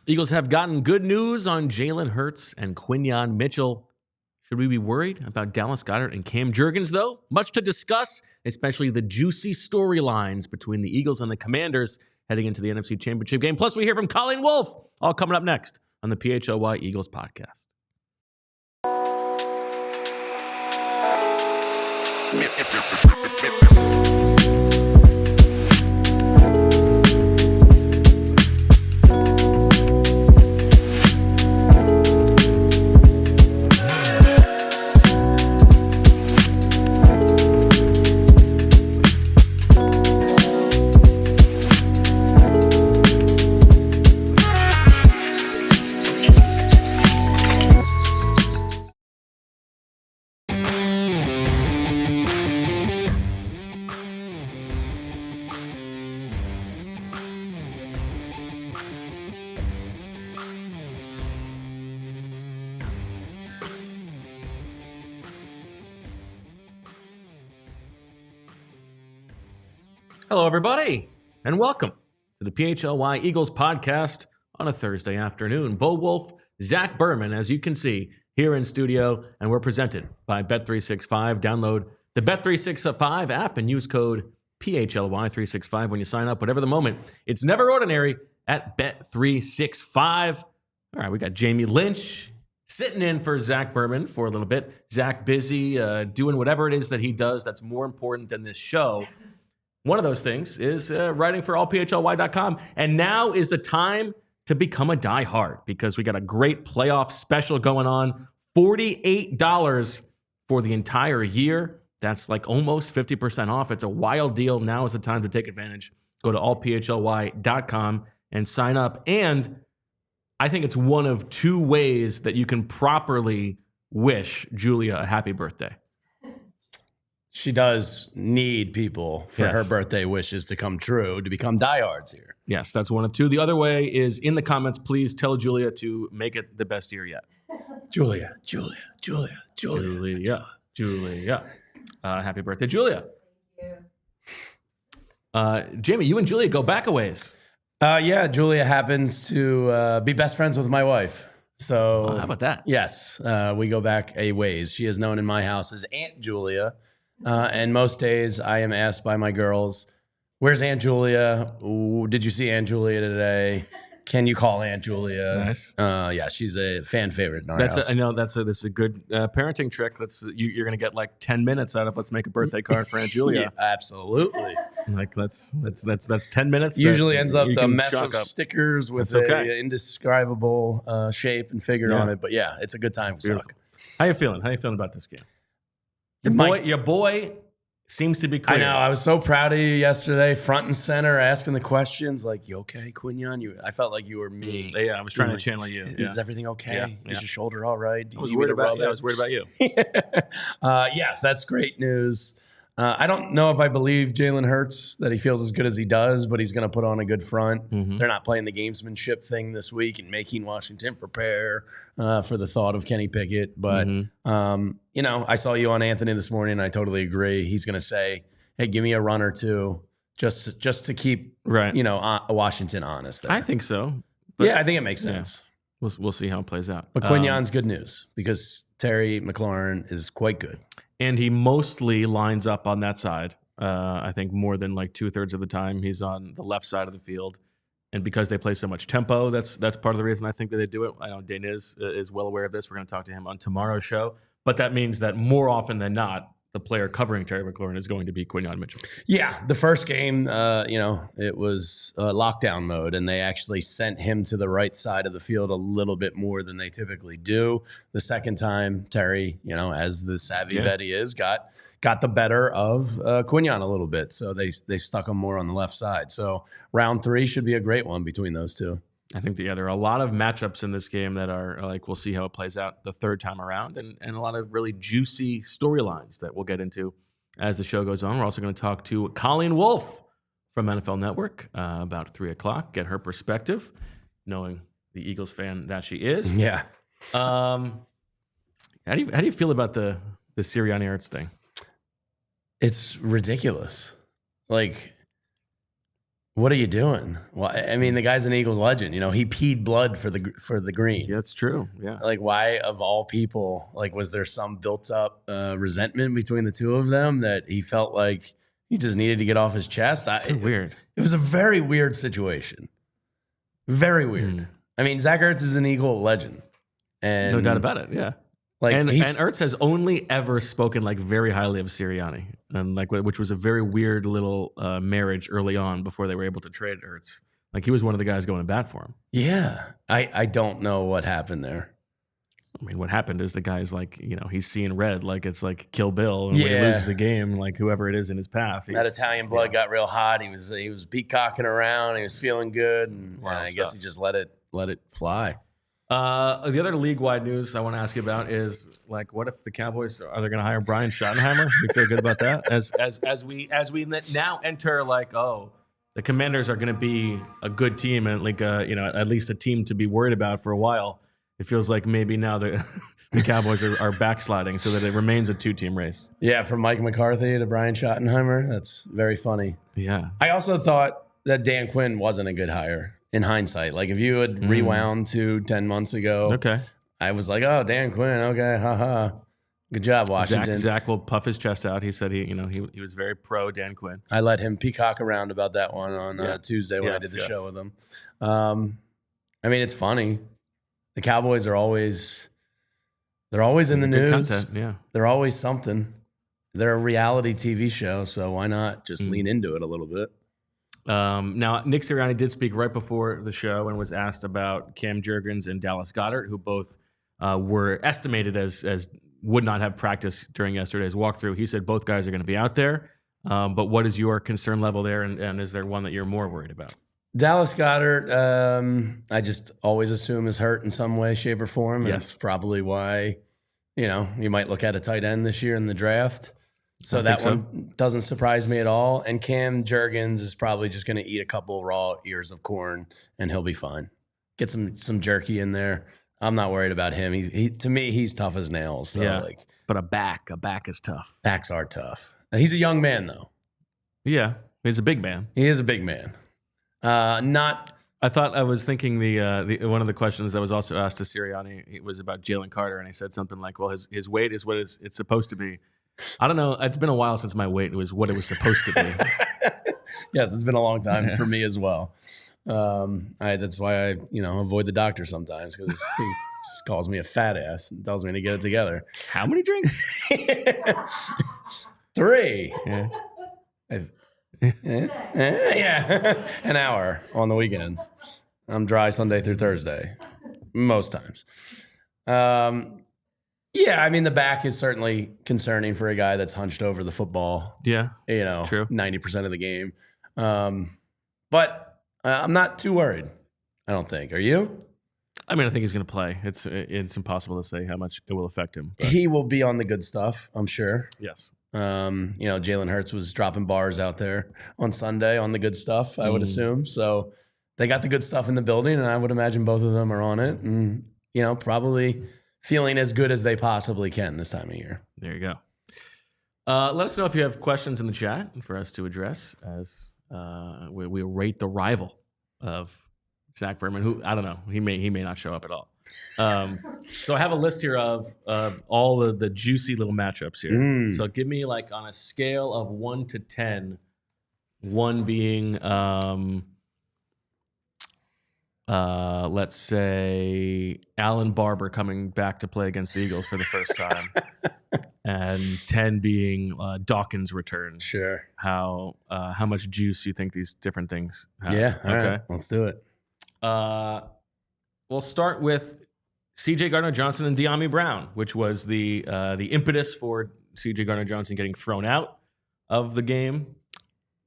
Eagles have gotten good news on Jalen Hurts and Quinyon Mitchell. Should we be worried about Dallas Goedert and Cam Jurgens, though? Much to discuss, especially the juicy storylines between the Eagles and the Commanders heading into the NFC Championship game. Plus, we hear from Colleen Wolfe, all coming up next on the PHLY Eagles podcast. Hello, everybody, and welcome to the PHLY Eagles podcast on a Thursday afternoon. Bo Wulf, Zach Berman, as you can see, here in studio, and we're presented by Bet365. Download the Bet365 app and use code PHLY365 when you sign up. Whatever the moment, it's never ordinary at Bet365. All right, we got Jamie Lynch sitting in for Zach Berman for a little bit. Zach busy doing whatever it is that he does that's more important than this show. One of those things is writing for allphly.com. And now is the time to become a diehard because we got a great playoff special going on. $48 for the entire year. That's like almost 50% off. It's a wild deal. Now is the time to take advantage. Go to allphly.com and sign up. And I think it's one of two ways that you can properly wish Julia a happy birthday. She does need people for her birthday wishes to come true to become diehards here. Yes, that's one of two. The other way is in the comments, please tell Julia to make it the best year yet. Julia. Happy birthday, Julia. Thank you. Jamie, you and Julia go back a ways. Yeah, Julia happens to be best friends with my wife. So how about that? Yes, we go back a ways. She is known in my house as Aunt Julia. And most days I am asked by my girls, where's Aunt Julia? Ooh, did you see Aunt Julia today? Can you call Aunt Julia? Nice. Yeah, she's a fan favorite in our house. I know this is a good parenting trick. You're going to get like 10 minutes out of let's make a birthday card for Aunt Julia. Yeah, absolutely. Like that's 10 minutes. Usually ends up to a mess of stickers with an indescribable shape and figure on it. But yeah, it's a good time. How you feeling? How you feeling about this game? Your boy seems to be clear. I know. I was so proud of you yesterday, front and center, asking the questions like, you okay, Quinyon? I felt like you were me. Yeah, I was trying to channel you. Is everything okay? Is your shoulder all right? I was worried about you. Yes, that's great news. I don't know if I believe Jalen Hurts that he feels as good as he does, but he's going to put on a good front. Mm-hmm. They're not playing the gamesmanship thing this week and making Washington prepare for the thought of Kenny Pickett. But, I saw you on Anthony this morning, and I totally agree. He's going to say, hey, give me a run or two just to keep, Washington honest. I think so. But, I think it makes sense. Yeah. We'll see how it plays out. But Quinyon's good news because Terry McLaurin is quite good. And he mostly lines up on that side. I think more than like 2/3 of the time he's on the left side of the field. And because they play so much tempo, that's part of the reason I think that they do it. I know Dane is well aware of this. We're going to talk to him on tomorrow's show. But that means that more often than not, the player covering Terry McLaurin is going to be Quinyon Mitchell. Yeah, the first game, it was lockdown mode, and they actually sent him to the right side of the field a little bit more than they typically do. The second time, Terry, as the savvy vet he is, got the better of Quinyon a little bit, so they stuck him more on the left side. So round 3 should be a great one between those two. I think there are a lot of matchups in this game that are like, we'll see how it plays out the third time around, and a lot of really juicy storylines that we'll get into as the show goes on. We're also going to talk to Colleen Wolfe from NFL Network about 3 o'clock, get her perspective, knowing the Eagles fan that she is. Yeah. How do you feel about the Sirianni Ertz thing? It's ridiculous. Like, What are you doing? Well, I mean, the guy's an Eagles legend. You know, he peed blood for the green. Yeah, that's true. Yeah. Like, why of all people? Like, was there some built up resentment between the two of them that he felt like he just needed to get off his chest? Weird. It was a very weird situation. Very weird. I mean, Zach Ertz is an Eagle legend, and No doubt about it. Yeah. like, And Ertz has only ever spoken like very highly of Sirianni, and like which was a very weird little marriage early on before they were able to trade Ertz. Like he was one of the guys going to bat for him. yeah, I don't know what happened there. I mean, what happened is the guy's like, you know, he's seeing red, like it's like Kill Bill, and when he Yeah. loses a game, like whoever it is in his path, That Italian blood got real hot. He was peacocking around. He was feeling good, and I guess he just let it fly. The other league-wide news I want to ask you about is like, what if the Cowboys are they going to hire Brian Schottenheimer? You feel good about that? As we now enter like, oh, the Commanders are going to be a good team and like you know, at least a team to be worried about for a while. It feels like maybe now the Cowboys are backsliding so that it remains a two-team race. Yeah, from Mike McCarthy to Brian Schottenheimer. That's very funny. Yeah. I also thought that Dan Quinn wasn't a good hire in hindsight. Like if you had rewound to 10 months ago, Okay. I was like, oh, Dan Quinn, okay, haha. Good job, Washington. Zach will puff his chest out. He said he was very pro Dan Quinn. I let him peacock around about that one on Tuesday when I did the show with him. I mean, it's funny. The Cowboys are always in the Good news. content, yeah. They're always something. They're a reality TV show, so why not just lean into it a little bit? Now, Nick Sirianni did speak right before the show and was asked about Cam Jurgens and Dallas Goedert, who both were estimated as would not have practice during yesterday's walkthrough. He said both guys are going to be out there. But what is your concern level there, and is there one that you're more worried about? Dallas Goedert, I just always assume is hurt in some way, shape, or form. And Yes. That's probably why, you know, you might look at a tight end this year in the draft. So that one doesn't surprise me at all. And Cam Jurgens is probably just going to eat a couple raw ears of corn, and he'll be fine. Get some jerky in there. I'm not worried about him. He to me, he's tough as nails. So Yeah. like, But a back is tough. backs are tough. He's a young man, though. Yeah, he's a big man. He is a big man. I thought I was thinking the one of the questions that was also asked to Sirianni, it was about Jalen Carter, and he said something like, "Well, his weight is what it's supposed to be." I don't know. It's been a while since my weight was what it was supposed to be. Yes, it's been a long time for me as well. That's why I avoid the doctor sometimes, because he just calls me a fat ass and tells me to get it together. How many drinks? 3. Yeah. Yeah, an hour on the weekends. I'm dry Sunday through Thursday, most times. Yeah, I mean, the back is certainly concerning for a guy that's hunched over the football. Yeah. True. 90% of the game. But I'm not too worried, I don't think. Are you? I mean, I think he's going to play. It's impossible to say how much it will affect him. But He will be on the good stuff, I'm sure. yes. Jalen Hurts was dropping bars out there on Sunday on the good stuff, I would assume. So they got the good stuff in the building, and I would imagine both of them are on it, and probably feeling as good as they possibly can this time of year. There you go. Let us know if you have questions in the chat for us to address as we rate the rival of Zach Berman, who I don't know, he may not show up at all. So I have a list here of all of the juicy little matchups here. So give me like on a scale of 1 to 10, 1 being let's say Alan Barber coming back to play against the Eagles for the first time, and 10 being Dawkins returns. Sure. How much juice you think these different things have? Yeah. All right. Let's do it. We'll start with C.J. Gardner-Johnson and Dyami Brown, which was the impetus for C.J. Gardner-Johnson getting thrown out of the game.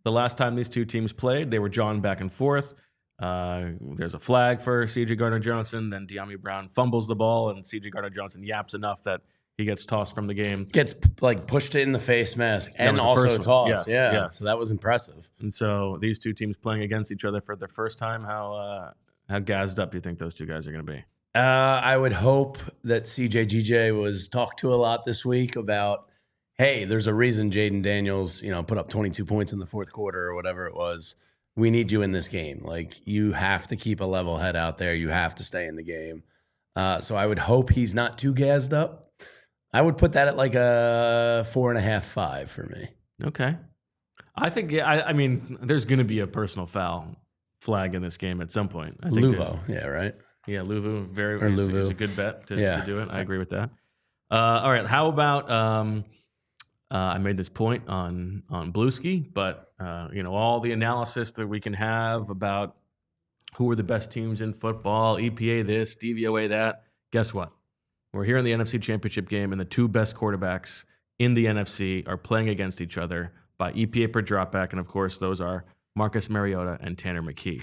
The last time these two teams played, they were jawing back and forth. There's a flag for C.J. Gardner-Johnson. Then Dyami Brown fumbles the ball, and C.J. Gardner-Johnson yaps enough that he gets tossed from the game. Gets like pushed in the face mask and also a toss. Yes. So that was impressive. And so these two teams playing against each other for the first time, how gassed up do you think those two guys are going to be? I would hope that CJGJ was talked to a lot this week about, hey, there's a reason Jayden Daniels, put up 22 points in the fourth quarter or whatever it was. we need you in this game. Like, you have to keep a level head out there. You have to stay in the game. So I would hope he's not too gassed up. I would put that at like a 4.5, 5 for me. Okay. I think, I mean, there's going to be a personal foul flag in this game at some point. I think Luvo, yeah, right? Yeah, Luvu is a good bet to do it. I agree with that. All right, how about I made this point on Bluesky, but all the analysis that we can have about who are the best teams in football, EPA this, DVOA that. Guess what? We're here in the NFC Championship game, and the two best quarterbacks in the NFC are playing against each other by EPA per dropback, and of course, those are Marcus Mariota and Tanner McKee.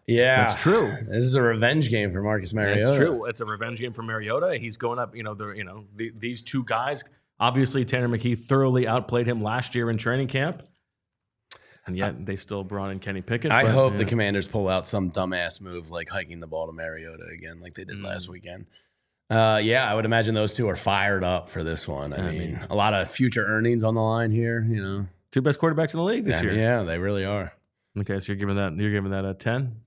Yeah, that's true. This is a revenge game for Marcus Mariota. It's true. It's a revenge game for Mariota. He's going up. These two guys. Obviously, Tanner McKee thoroughly outplayed him last year in training camp, and yet they still brought in Kenny Pickett. I hope the Commanders pull out some dumbass move like hiking the ball to Mariota again, like they did last weekend. I would imagine those two are fired up for this one. I mean, a lot of future earnings on the line here. Two best quarterbacks in the league this year. Yeah, they really are. Okay, so you're giving that a 10?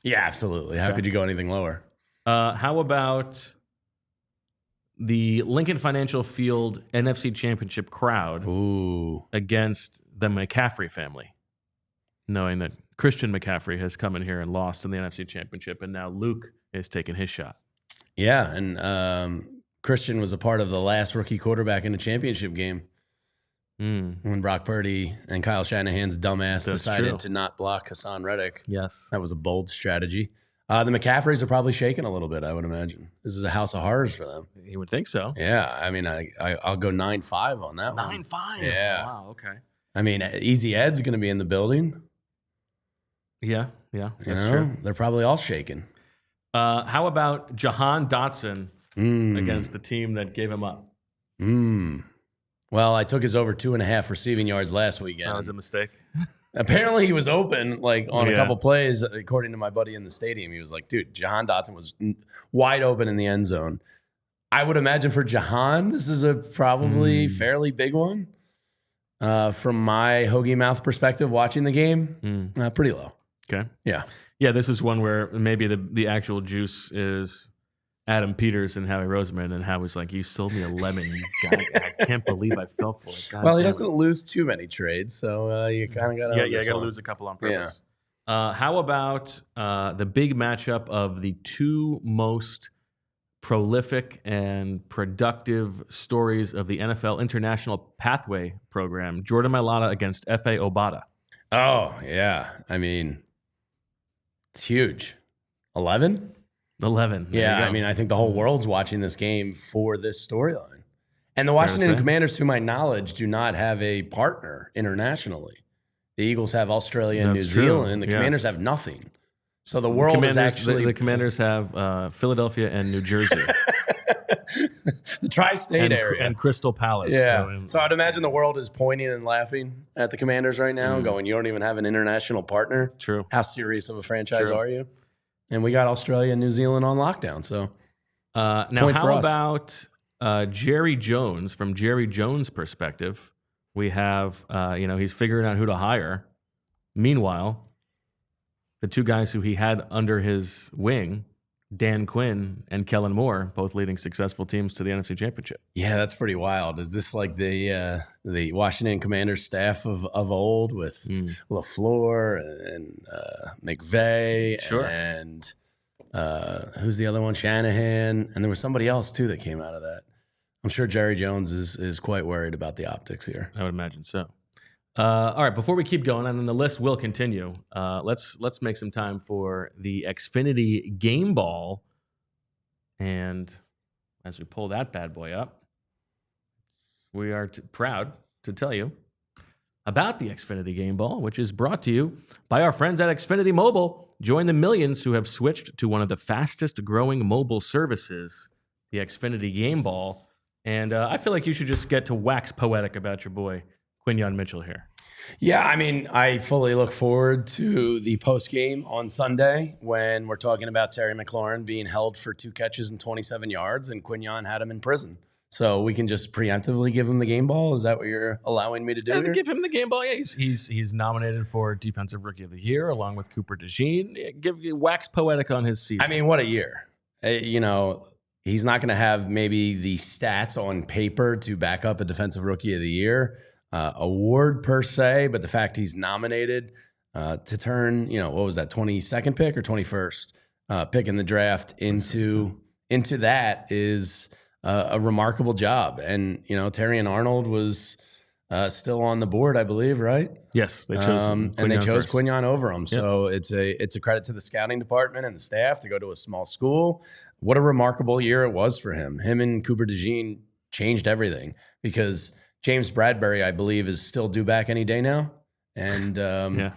Yeah, absolutely. How could you go anything lower? How about the Lincoln Financial Field NFC Championship crowd against the McCaffrey family, knowing that Christian McCaffrey has come in here and lost in the NFC Championship, and now Luke is taking his shot. Yeah, and Christian was a part of the last rookie quarterback in the championship game when Brock Purdy and Kyle Shanahan's dumbass decided to not block Hassan Reddick. Yes. That was a bold strategy. The McCaffreys are probably shaking a little bit, I would imagine. This is a house of horrors for them. You would think so. Yeah, I mean, I'll go 9-5 on that one. 9-5? Yeah. Wow, okay. I mean, Easy Ed's going to be in the building. Yeah, that's true. They're probably all shaking. How about Jahan Dotson against the team that gave him up? Well, I took his over 2.5 receiving yards last weekend. That was a mistake. Apparently, he was open on a couple plays. According to my buddy in the stadium, he was like, "Dude, Jahan Dotson was wide open in the end zone." I would imagine for Jahan, this is a probably fairly big one. From my hoagie mouth perspective, watching the game, pretty low. Okay. Yeah. This is one where maybe the actual juice is Adam Peters and Howie Roseman, and Howie's like, "You sold me a lemon. God, I can't believe I fell for it." God, well, he doesn't lose too many trades, so you kind of got to. You got to lose a couple on purpose. Yeah. How about the big matchup of the two most prolific and productive stories of the NFL International Pathway Program, Jordan Mailata against F.A. Obata? Oh, yeah. I mean, it's huge. 11? 11. Yeah, I mean, I think the whole world's watching this game for this storyline. And the Washington Commanders, to my knowledge, do not have a partner internationally. The Eagles have Australia and New Zealand. The Commanders have nothing. So the world is actually... The Commanders have Philadelphia and New Jersey. The tri-state area. And Crystal Palace. Yeah. So I'd imagine the world is pointing and laughing at the Commanders right now, going, you don't even have an international partner? True. How serious of a franchise are you? And we got Australia and New Zealand on lockdown. So now how about Jerry Jones? From Jerry Jones' perspective, we have, he's figuring out who to hire. Meanwhile, the two guys who he had under his wing, Dan Quinn and Kellen Moore, both leading successful teams to the NFC Championship. Yeah, that's pretty wild. Is this like the Washington Commanders staff of old with LaFleur and McVay and who's the other one? Shanahan. And there was somebody else, too, that came out of that. I'm sure Jerry Jones is quite worried about the optics here. I would imagine so. All right, before we keep going, and then the list will continue, let's make some time for the Xfinity game ball. And as we pull that bad boy up, we are proud to tell you about the Xfinity game ball, which is brought to you by our friends at Xfinity Mobile. Join the millions who have switched to one of the fastest growing mobile services, the Xfinity game ball. And I feel like you should just get to wax poetic about your boy, Quinyon Mitchell here. Yeah, I mean, I fully look forward to the post-game on Sunday when we're talking about Terry McLaurin being held for 2 catches and 27 yards, and Quinyon had him in prison. So we can just preemptively give him the game ball? Is that what you're allowing me to do here? Give him the game ball. Yeah, he's nominated for Defensive Rookie of the Year along with Cooper DeJean. Wax poetic on his season. I mean, what a year. He's not going to have maybe the stats on paper to back up a Defensive Rookie of the Year award per se, but the fact he's nominated to turn, what was that, 22nd pick or 21st pick in the draft into that is a remarkable job. And, Terry and Arnold was still on the board, I believe, right? Yes, they chose him. And they chose first. Quinyon over him. Yep. So it's a credit to the scouting department and the staff to go to a small school. What a remarkable year it was for him. Him and Cooper DeJean changed everything because James Bradbury, I believe, is still due back any day now. And, the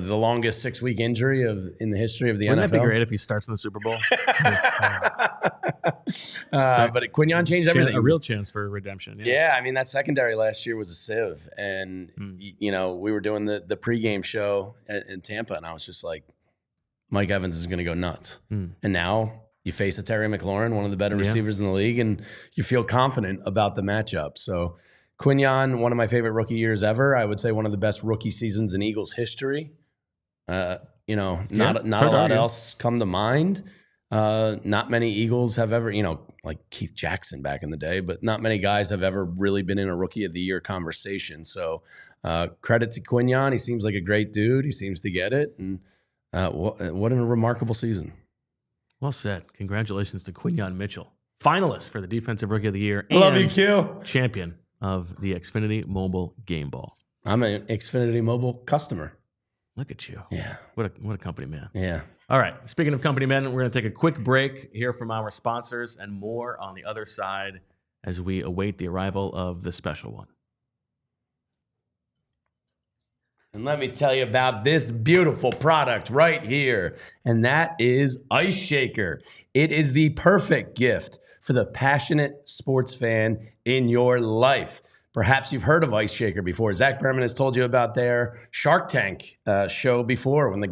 longest 6-week injury in the history of the NFL. Wouldn't that be great if he starts in the Super Bowl? But Quinyon changed everything. A real chance for redemption. Yeah, I mean, that secondary last year was a sieve. And, we were doing the pregame show in Tampa, and I was just like, Mike Evans is going to go nuts. And now you face a Terry McLaurin, one of the better receivers in the league, and you feel confident about the matchup. So Quinyon, one of my favorite rookie years ever. I would say one of the best rookie seasons in Eagles history. Not a lot else come to mind. Not many Eagles have ever, like Keith Jackson back in the day, but not many guys have ever really been in a Rookie of the Year conversation. So credit to Quinyon. He seems like a great dude. He seems to get it. And what a remarkable season. Well said. Congratulations to Quinyon Mitchell, finalist for the Defensive Rookie of the Year and love you, Q. champion of the Xfinity Mobile Game Ball. I'm an Xfinity Mobile customer. Look at you. Yeah. What a company man. Yeah. All right. Speaking of company men, we're going to take a quick break, hear from our sponsors, and more on the other side as we await the arrival of the special one. And let me tell you about this beautiful product right here, and that is Ice Shaker. It is the perfect gift for the passionate sports fan in your life. Perhaps you've heard of Ice Shaker before. Zach Berman has told you about their Shark Tank show before when the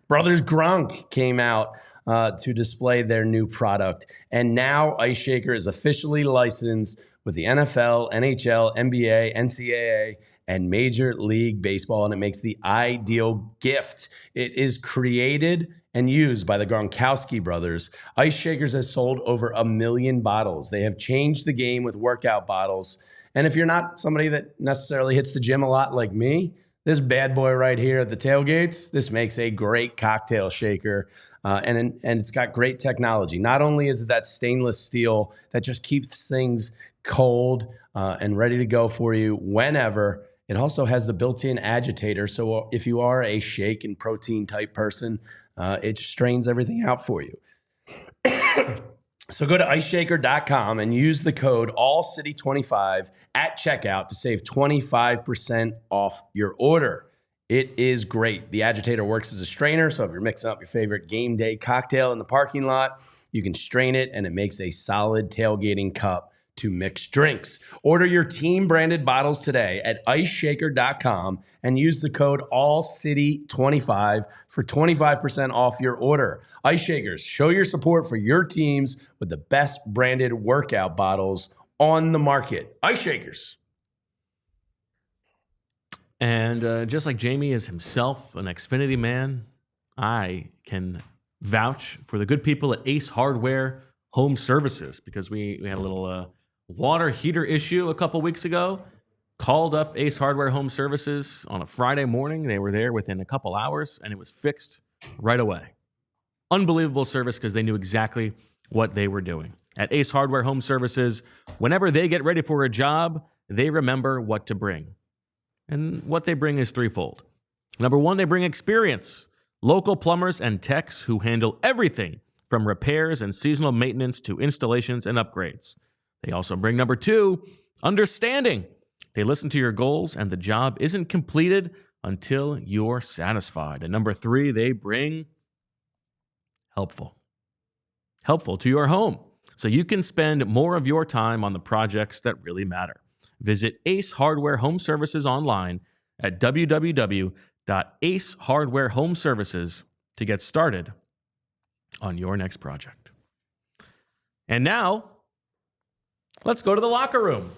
brothers Gronk came out to display their new product. And now Ice Shaker is officially licensed with the NFL, NHL, NBA, NCAA, and Major League Baseball, and it makes the ideal gift. It is created and used by the Gronkowski brothers. Ice Shakers has sold over 1 million bottles. They have changed the game with workout bottles. And if you're not somebody that necessarily hits the gym a lot like me, this bad boy right here at the tailgates, this makes a great cocktail shaker. And it's got great technology. Not only is it that stainless steel that just keeps things cold and ready to go for you whenever, it also has the built-in agitator. So if you are a shake and protein type person, it just strains everything out for you. So go to iceshaker.com and use the code ALLCITY25 at checkout to save 25% off your order. It is great. The agitator works as a strainer, so if you're mixing up your favorite game day cocktail in the parking lot, you can strain it, and it makes a solid tailgating cup to mix drinks. Order your team-branded bottles today at iceshaker.com and use the code ALLCITY25 for 25% off your order. Ice Shakers, show your support for your teams with the best branded workout bottles on the market. Ice Shakers. And just like Jamie is himself an Xfinity man, I can vouch for the good people at Ace Hardware Home Services, because we had a little water heater issue a couple weeks ago. Called up Ace Hardware Home Services on a Friday morning. They were there within a couple hours, and it was fixed right away. Unbelievable service, because they knew exactly what they were doing. At Ace Hardware Home Services, whenever they get ready for a job, they remember what to bring. And what they bring is threefold. Number one, they bring experience. Local plumbers and techs who handle everything from repairs and seasonal maintenance to installations and upgrades. They also bring number two, understanding. They listen to your goals, and the job isn't completed until you're satisfied. And number three, they bring helpful. Helpful to your home, so you can spend more of your time on the projects that really matter. Visit Ace Hardware Home Services online at www.acehardwarehomeservices to get started on your next project. And now, let's go to the locker room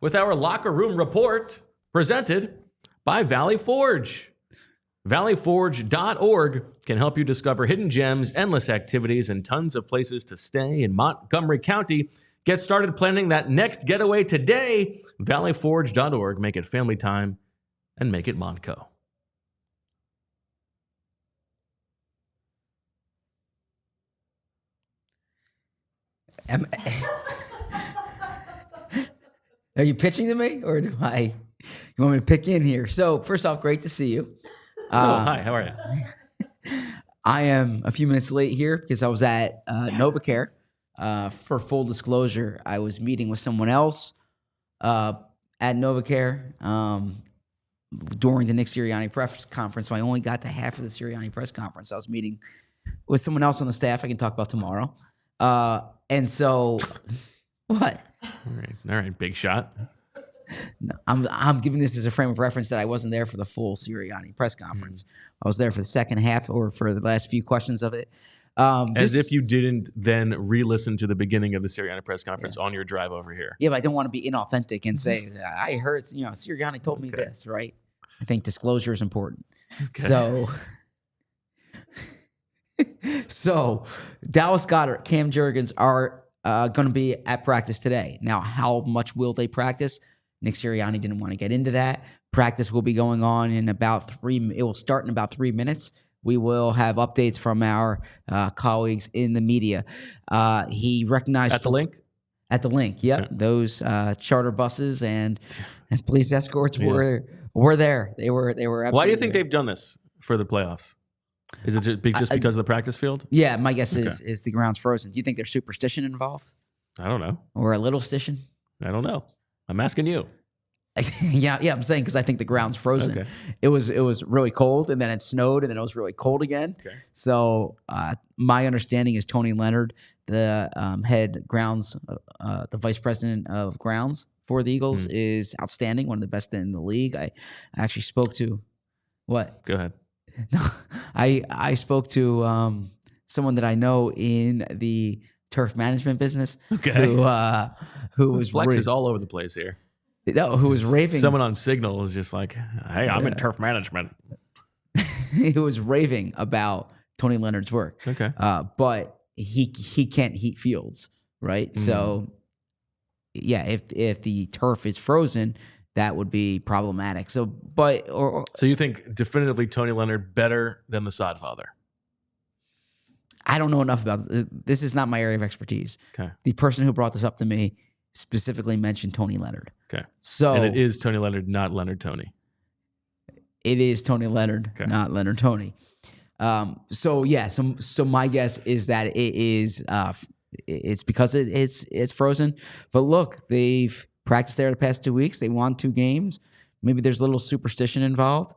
with our locker room report presented by Valley Forge. ValleyForge.org can help you discover hidden gems, endless activities, and tons of places to stay in Montgomery County. Get started planning that next getaway today. ValleyForge.org. Make it family time and make it Montco. Are you pitching to me, or do I? You want me to pick in here? So first off, great to see you. Hi, how are you? I am a few minutes late here because I was at NovaCare. For full disclosure, I was meeting with someone else at NovaCare during the Nick Sirianni press conference. So I only got to half of the Sirianni press conference. I was meeting with someone else on the staff I can talk about tomorrow. And so, what? All right, big shot. No, I'm giving this as a frame of reference that I wasn't there for the full Sirianni press conference. I was there for the second half or for the last few questions of it. As if you didn't then re-listen to the beginning of the Sirianni press conference on your drive over here. Yeah, but I don't want to be inauthentic and say, I heard, Sirianni told me this, right? I think disclosure is important. Okay. So Dallas Goedert, Cam Jurgens are going to be at practice today. Now, how much will they practice? Nick Sirianni didn't want to get into that. Practice will be going on in about it will start in about 3 minutes. We will have updates from our colleagues in the media. He recognized at the link. At the link, yep. Okay. Those charter buses and police escorts were there. They were. Absolutely Why do you think they've done this for the playoffs? Is it just because of the practice field? Yeah, my guess is the ground's frozen. Do you think there's superstition involved? I don't know. Or a little stition? I don't know. I'm asking you. Yeah, I'm saying because I think the ground's frozen. Okay. It was really cold, and then it snowed, and then it was really cold again. Okay. So my understanding is Tony Leonard, the head grounds, the vice president of grounds for the Eagles, is outstanding, one of the best in the league. I actually spoke to what? Go ahead. No, I spoke to someone that I know in the turf management business. Okay. Who was flex is all over the place here. No, who was raving? Someone on Signal was just like, "Hey, I'm in turf management." He was raving about Tony Leonard's work. Okay. But he can't heat fields, right? So yeah, if the turf is frozen, that would be problematic. So, so you think definitively Tony Leonard better than the Sod Father? I don't know enough about this. Is not my area of expertise. Okay. The person who brought this up to me specifically mentioned Tony Leonard. Okay. So, and it is Tony Leonard, not Leonard Tony. It is Tony Leonard, not Leonard Tony. So my guess is that it is it's because it's frozen. But look, they've practiced there the past 2 weeks. They won 2 games. Maybe there's a little superstition involved.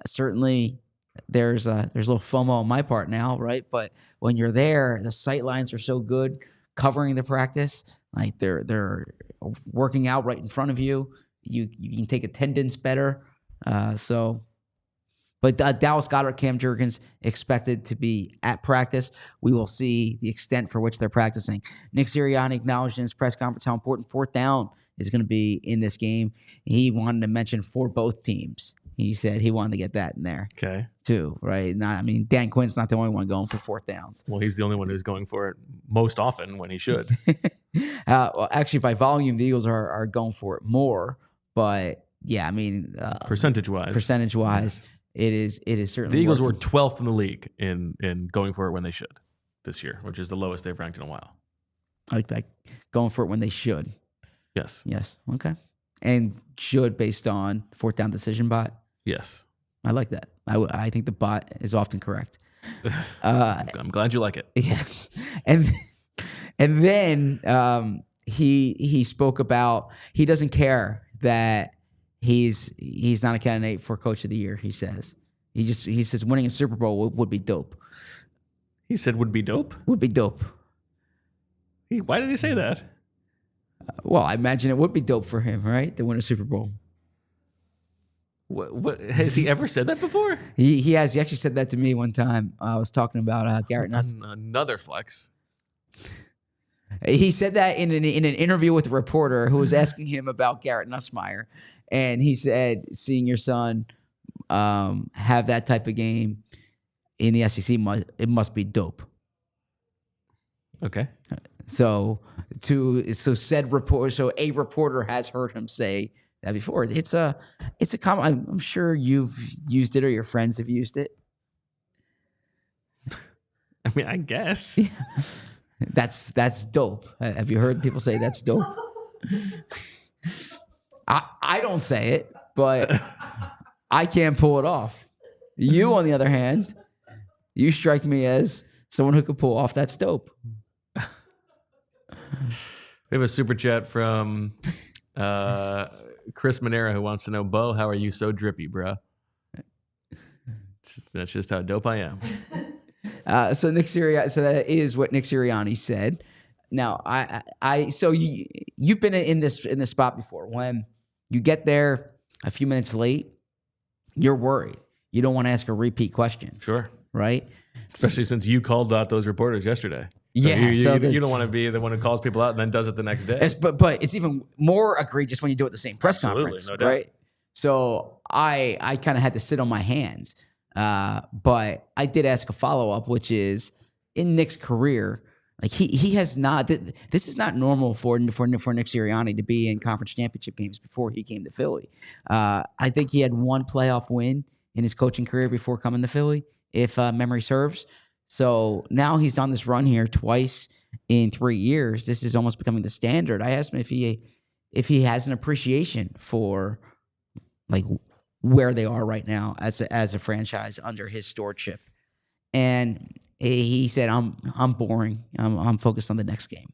Certainly, there's a little FOMO on my part now, right? But when you're there, the sight lines are so good, covering the practice. Like they're working out right in front of you. You can take attendance better. But Dallas Goedert, Cam Jurgens expected to be at practice. We will see the extent for which they're practicing. Nick Sirianni acknowledged in his press conference how important fourth down is going to be in this game. He wanted to mention for both teams. He said he wanted to get that in there, too, right? Dan Quinn's not the only one going for fourth downs. Well, he's the only one who's going for it most often when he should. Well, actually, by volume, the Eagles are going for it more. But yeah, percentage-wise, it is certainly. The Eagles were 12th in the league in going for it when they should this year, which is the lowest they've ranked in a while. I like that, going for it when they should. Yes. Okay. And should based on fourth down decision bot. Yes. I like that. I think the bot is often correct. I'm glad you like it. Yes. And then he spoke about he doesn't care that he's not a candidate for Coach of the Year, he says. He says winning a Super Bowl would be dope. He said would be dope? Would be dope. Why did he say that? Well, I imagine it would be dope for him, right? To win a Super Bowl. What has he ever said that before? He has. He actually said that to me one time. I was talking about Garrett Nuss. Another flex. He said that in an interview with a reporter who was asking him about Garrett Nussmeier, and he said, "Seeing your son have that type of game in the SEC, must be dope." Okay. So a reporter has heard him say that before. It's a common. I'm sure you've used it or your friends have used it. I mean, I guess. Yeah. That's dope. Have you heard people say that's dope? I don't say it, but I can't pull it off. You, on the other hand, you strike me as someone who could pull off that's dope. We have a super chat from Chris Monera who wants to know, Bo, how are you so drippy, bro? That's just how dope I am. So that is what Nick Sirianni said. Now, so you've been in this spot before. When you get there a few minutes late, you're worried. You don't want to ask a repeat question. Sure. Right? Especially since you called out those reporters yesterday. Yeah. So you don't want to be the one who calls people out and then does it the next day. But it's even more egregious when you do it at the same press conference. No doubt. Right? So I kind of had to sit on my hands. But I did ask a follow-up, which is, in Nick's career, like he has not. This is not normal for Nick Sirianni to be in conference championship games before he came to Philly. I think he had one playoff win in his coaching career before coming to Philly, if memory serves. So now he's on this run here twice in 3 years. This is almost becoming the standard. I asked him if he has an appreciation for like where they are right now as a franchise under his stewardship. And he said, I'm boring. I'm focused on the next game.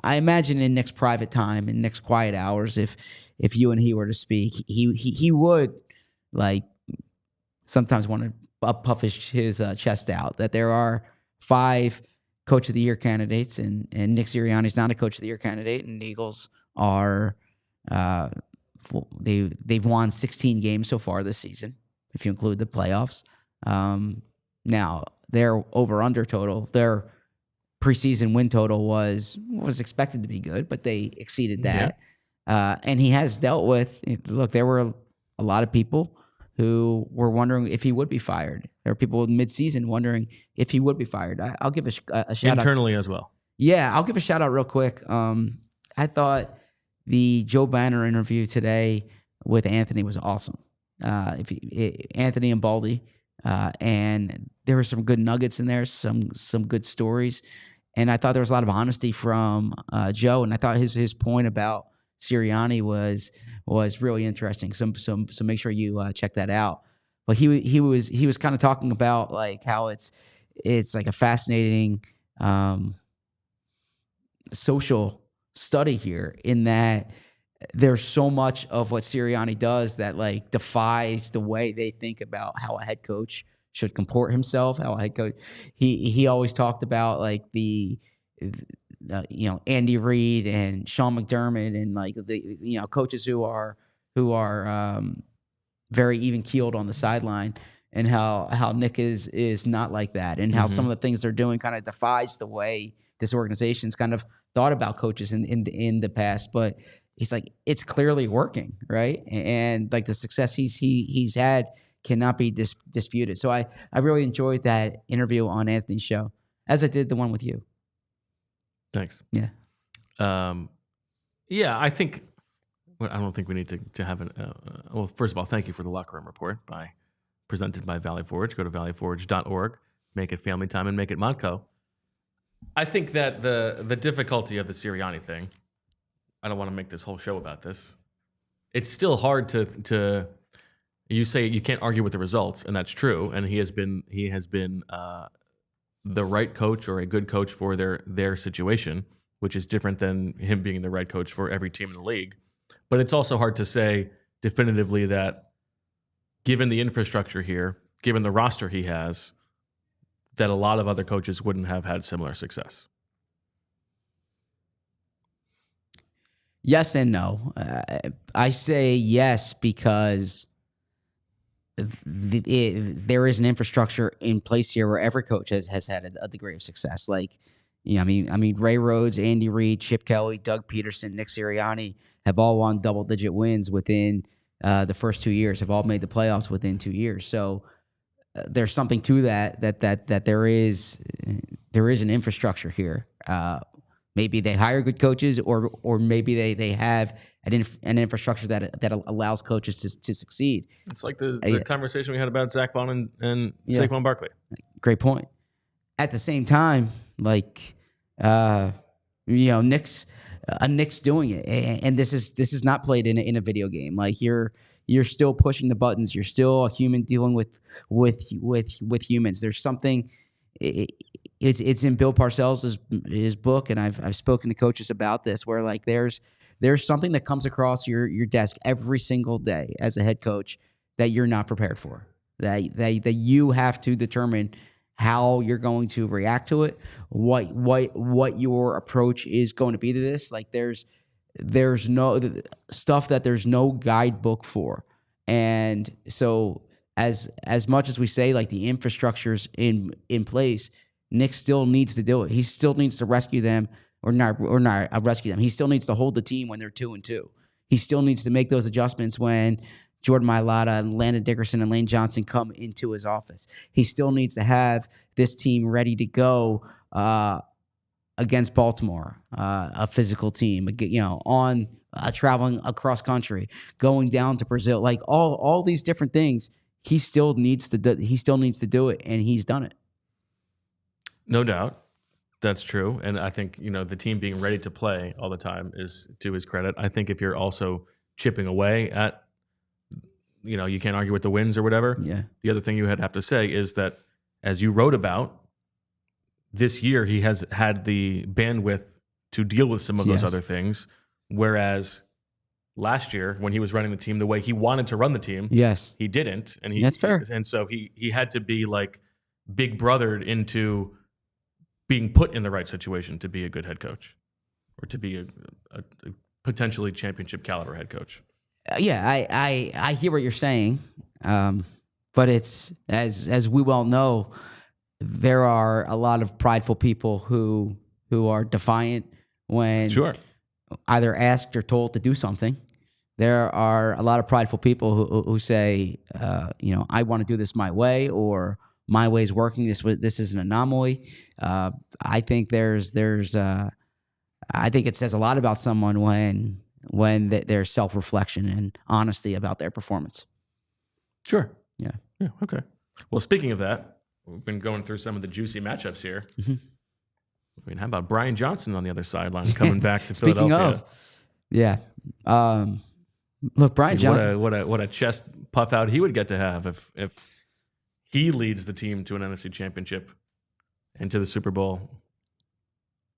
I imagine in Nick's private time, in Nick's quiet hours, if you and he were to speak, he would like sometimes want to puff his chest out that there are 5 Coach of the Year candidates, and Nick Sirianni's not a Coach of the Year candidate, and the Eagles are they've won 16 games so far this season, if you include the playoffs. Now their over/under total, their preseason win total was expected to be good, but they exceeded that. Yeah. And he has dealt with. Look, there were a lot of people who were wondering if he would be fired. There were people mid-season wondering if he would be fired. I'll give a shout out internally as well. Yeah, I'll give a shout out real quick. I thought the Joe Banner interview today with Anthony was awesome. Anthony and Baldy, and there were some good nuggets in there, some good stories, and I thought there was a lot of honesty from Joe. And I thought his point about Sirianni was really interesting. So make sure you check that out. But he was kind of talking about like how it's like a fascinating social study here, in that there's so much of what Sirianni does that like defies the way they think about how a head coach should comport himself. How a head coach, he always talked about like the Andy Reid and Sean McDermott and like the coaches who are very even keeled on the sideline, and how Nick is not like that, and how some of the things they're doing kind of defies the way this organization's kind of thought about coaches in the past. But he's like, it's clearly working, right? And like the success he's had cannot be disputed. So I really enjoyed that interview on Anthony's show, as I did the one with you. Thanks. Yeah. Yeah, I think. I don't think we need to have an. Well, first of all, thank you for the locker room report presented by Valley Forge. Go to valleyforge.org, make it family time, and make it Modco. I think that the difficulty of the Sirianni thing, I don't want to make this whole show about this. It's still hard to you say you can't argue with the results, and that's true. And he has been the right coach or a good coach for their situation, which is different than him being the right coach for every team in the league. But it's also hard to say definitively that, given the infrastructure here, given the roster he has, that a lot of other coaches wouldn't have had similar success. Yes and no. I say yes because there is an infrastructure in place here where every coach has had a degree of success. Like, I mean, Ray Rhodes, Andy Reid, Chip Kelly, Doug Peterson, Nick Sirianni have all won double-digit wins within the first 2 years. Have all made the playoffs within 2 years. So there's something to that there is an infrastructure here. Maybe they hire good coaches, or maybe they have an infrastructure that allows coaches to succeed. It's like the conversation we had about Zach Bond and Saquon Barkley. Great point. At the same time, like Nick's doing it, and this is not played in a video game. Like you're still pushing the buttons. You're still a human dealing with humans. There's something. It's in Bill Parcells' his book, and I've spoken to coaches about this, where like there's something that comes across your desk every single day as a head coach that you're not prepared for. That you have to determine how you're going to react to it, what your approach is going to be to this. Like there's no stuff that there's no guidebook for, and so as much as we say like the infrastructure's in place, Nick still needs to do it. He still needs to rescue them, or not rescue them. He still needs to hold the team when they're 2-2. He still needs to make those adjustments when Jordan Mailata and Landon Dickerson and Lane Johnson come into his office. He still needs to have this team ready to go against Baltimore, a physical team, on traveling across country, going down to Brazil, like all these different things. He still needs to do it, and he's done it. No doubt. That's true. And I think, the team being ready to play all the time is to his credit. I think if you're also chipping away at, you can't argue with the wins or whatever. Yeah. The other thing you have to say is that, as you wrote about, this year he has had the bandwidth to deal with some of those other things. Whereas last year, when he was running the team the way he wanted to run the team, he didn't. And that's fair. And so he had to be like big brothered into being put in the right situation to be a good head coach, or to be a potentially championship caliber head coach. I hear what you're saying, but it's as we well know, there are a lot of prideful people who are defiant when either asked or told to do something. There are a lot of prideful people who say, I want to do this my way, or my way is working. This is an anomaly. I think I think it says a lot about someone when there's self-reflection and honesty about their performance. Sure. Yeah. Yeah. Okay. Well, speaking of that, we've been going through some of the juicy matchups here. Mm-hmm. I mean, how about Brian Johnson on the other sideline coming back to Philadelphia? Look, Brian Johnson. What a chest puff out he would get to have if he leads the team to an NFC Championship and to the Super Bowl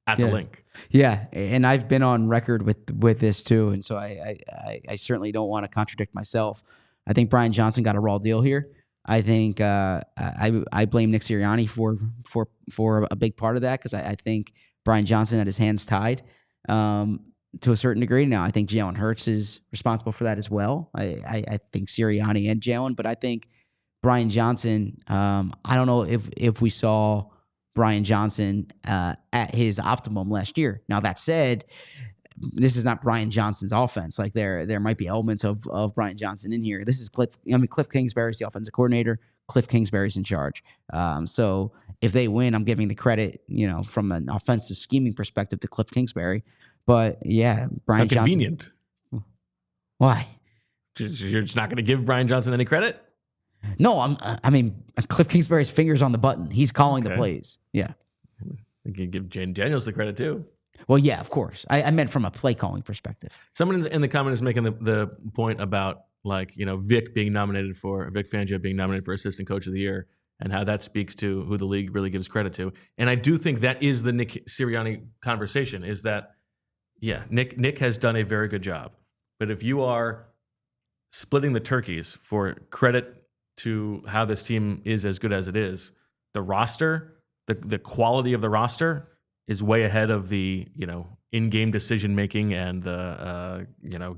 at the link. Yeah, and I've been on record with this too, and so I certainly don't want to contradict myself. I think Brian Johnson got a raw deal here. I think I blame Nick Sirianni for a big part of that, because I think Brian Johnson had his hands tied to a certain degree. Now I think Jalen Hurts is responsible for that as well. I think Sirianni and Jalen, but I think Brian Johnson, I don't know if we saw Brian Johnson at his optimum last year. Now, that said, this is not Brian Johnson's offense. Like there might be elements of Brian Johnson in here. This is Cliff Kingsbury's the offensive coordinator. Cliff Kingsbury's in charge. So if they win, I'm giving the credit, from an offensive scheming perspective to Cliff Kingsbury. But yeah, Brian Johnson. Convenient. Why? You're just not going to give Brian Johnson any credit? No, I mean, Cliff Kingsbury's fingers on the button. He's calling the plays. Yeah. You can give Jayden Daniels the credit too. Well, yeah, of course. I meant from a play calling perspective. Someone in the comment is making the point about Vic Fangio being nominated for Assistant Coach of the Year, and how that speaks to who the league really gives credit to. And I do think that is the Nick Sirianni conversation, is that, Nick has done a very good job. But if you are splitting the turkeys for credit to how this team is as good as it is, the roster, the quality of the roster is way ahead of the, in-game decision-making and the,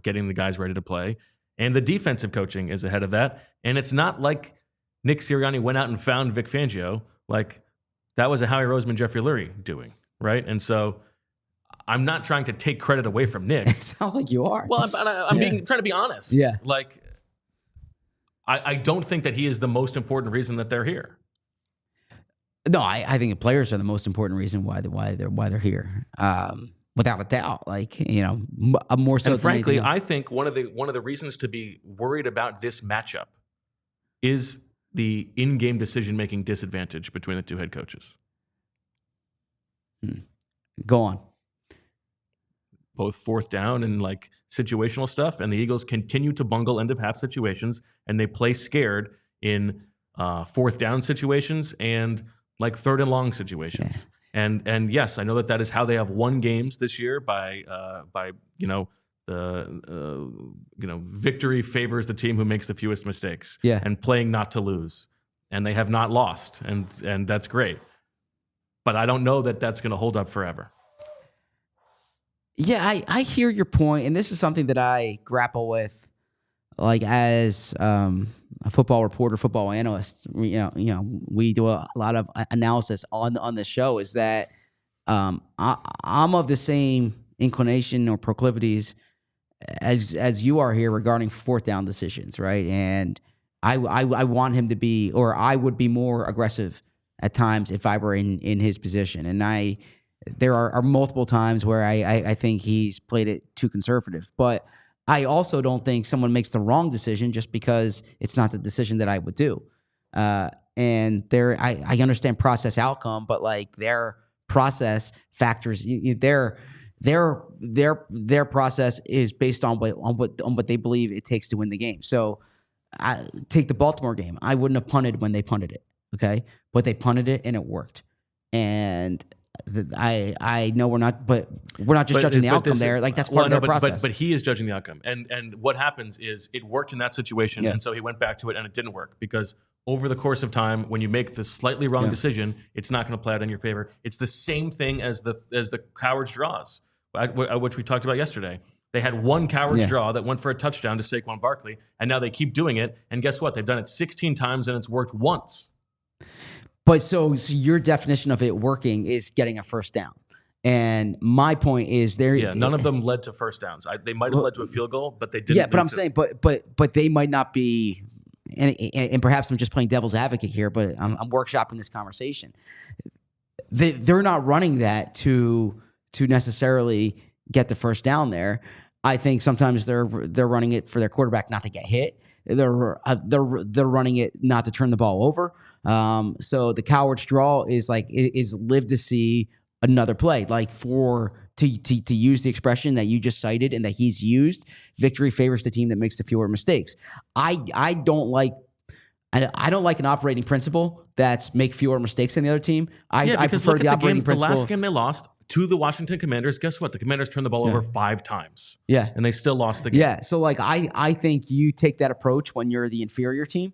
getting the guys ready to play. And the defensive coaching is ahead of that. And it's not like Nick Sirianni went out and found Vic Fangio. Like, that was a Howie Roseman, Jeffrey Lurie doing. right? And so I'm not trying to take credit away from Nick. It sounds like you are. Well, I'm trying to be honest. Yeah. Like, I don't think that he is the most important reason that they're here. No, I think the players are the most important reason why they're here. Without a doubt, like, more so. And frankly, I think one of the reasons to be worried about this matchup is the in-game decision-making disadvantage between the two head coaches. Go on. Both fourth down and like situational stuff, and the Eagles continue to bungle end of half situations, and they play scared in fourth down situations and like third and long situations. Yeah. And yes, I know that is how they have won games this year by victory favors the team who makes the fewest mistakes. Yeah. And playing not to lose, and they have not lost, and that's great. But I don't know that that's going to hold up forever. Yeah, I hear your point, and this is something that I grapple with, like as a football reporter, football analyst. We do a lot of analysis on the show. Is that I'm of the same inclination or proclivities as you are here regarding fourth down decisions, right? And I want him to be, or I would be more aggressive at times if I were in his position, and there are multiple times where I think he's played it too conservative. But I also don't think someone makes the wrong decision just because it's not the decision that I would do. And I understand process outcome, but like their process factors, their process is based on what they believe it takes to win the game. So I take the Baltimore game. I wouldn't have punted when they punted it, okay? But they punted it and it worked. And I know we're not just judging the outcome there. Like that's part of their process. But he is judging the outcome. And what happens is it worked in that situation, and so he went back to it, and it didn't work because over the course of time, when you make the slightly wrong decision, it's not going to play out in your favor. It's the same thing as the Coward's draws, which we talked about yesterday. They had one Coward's draw that went for a touchdown to Saquon Barkley, and now they keep doing it. And guess what? They've done it 16 times, and it's worked once. But so your definition of it working is getting a first down. And my point is none of them led to first downs. They might have led to a field goal, but they didn't. Yeah, but I'm saying, but they might not be, and perhaps I'm just playing devil's advocate here, but I'm workshopping this conversation. They're not running that to necessarily get the first down there. I think sometimes they're running it for their quarterback not to get hit. They're running it not to turn the ball over. So the Coward's draw is live to see another play, like to use the expression that you just cited and that he's used. Victory favors the team that makes the fewer mistakes. I don't like an operating principle that's make fewer mistakes than the other team. I prefer the operating principle. The last game they lost to the Washington Commanders, guess what? The Commanders turned the ball over 5 times. Yeah. And they still lost the game. Yeah. So like I think you take that approach when you're the inferior team.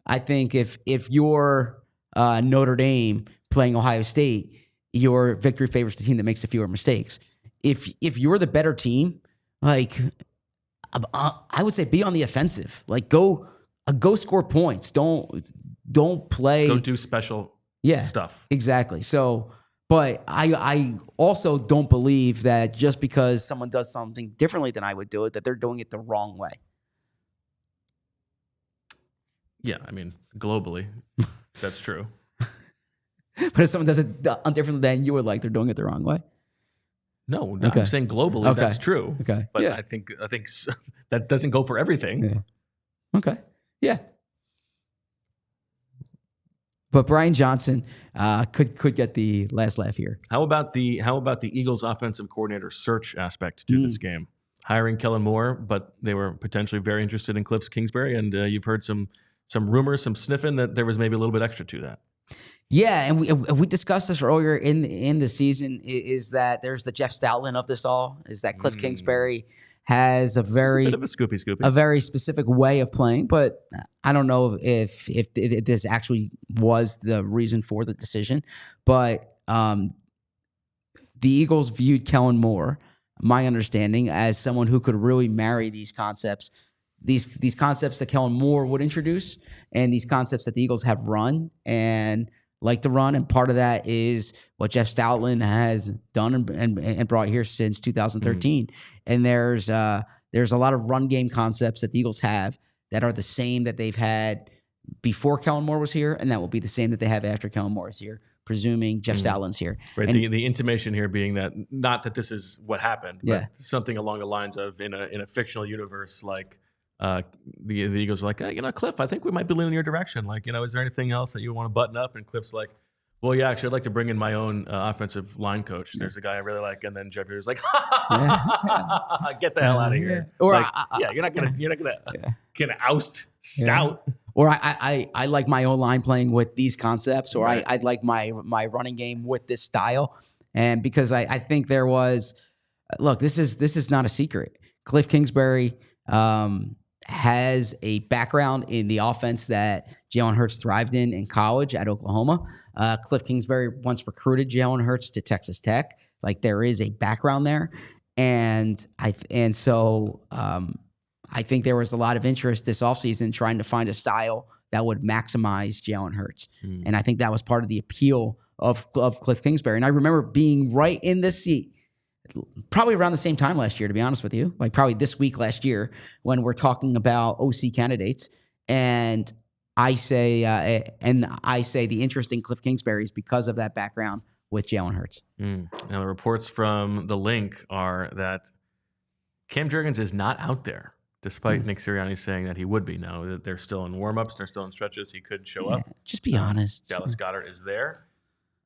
I think if you're Notre Dame playing Ohio State, your victory favors the team that makes the fewer mistakes. If you're the better team, like I would say be on the offensive. Like go score points. Don't play. Go do special stuff. Exactly. So but I also don't believe that just because someone does something differently than I would do it, that they're doing it the wrong way. Yeah, I mean, globally, that's true. But if someone does it differently than you would like, they're doing it the wrong way. No, I'm saying globally, that's true. Okay, but I think that doesn't go for everything. Yeah. Okay, yeah. But Brian Johnson could get the last laugh here. How about the Eagles' offensive coordinator search aspect to this game? Hiring Kellen Moore, but they were potentially very interested in Cliff Kingsbury, and you've heard some rumors, some sniffing that there was maybe a little bit extra to that. Yeah, and we discussed this earlier in the season. Is that there's the Jeff Stoutland of this all? Is that Cliff Kingsbury has a bit of a scoopy, a very specific way of playing, but I don't know if this actually was the reason for the decision. But the Eagles viewed Kellen Moore, my understanding, as someone who could really marry these concepts. These concepts that Kellen Moore would introduce and these concepts that the Eagles have run. And like to run, and part of that is what Jeff Stoutland has done and brought here since 2013. And there's a lot of run game concepts that the Eagles have that are the same that they've had before Kellen Moore was here, and that will be the same that they have after Kellen Moore is here, presuming Jeff Stoutland's here. Right. And the intimation here being that not that this is what happened, but something along the lines of in a fictional universe, like the Eagles are like, Cliff, I think we might be leaning your direction. Like, is there anything else that you want to button up? And Cliff's like, well, yeah, actually, I'd like to bring in my own offensive line coach. There's a guy I really like, and then Jeff was like, get the hell out of here. Or like, you're not gonna oust Stout. Or I like my own line playing with these concepts, or I like my running game with this style. And because I think there was, look, this is not a secret. Cliff Kingsbury has a background in the offense that Jalen Hurts thrived in college at Oklahoma. Cliff Kingsbury once recruited Jalen Hurts to Texas Tech. Like, there is a background there. And so I think there was a lot of interest this offseason trying to find a style that would maximize Jalen Hurts. And I think that was part of the appeal of Cliff Kingsbury. And I remember being right in this seat probably around the same time last year, to be honest with you, like probably this week last year, when we're talking about OC candidates. And I say the interest in Cliff Kingsbury is because of that background with Jalen Hurts. Now, the reports from The Link are that Cam Jurgens is not out there, despite Nick Sirianni saying that he would be. Now, they're still in warm-ups, they're still in stretches. He could show up. Just be honest. Dallas Goedert is there.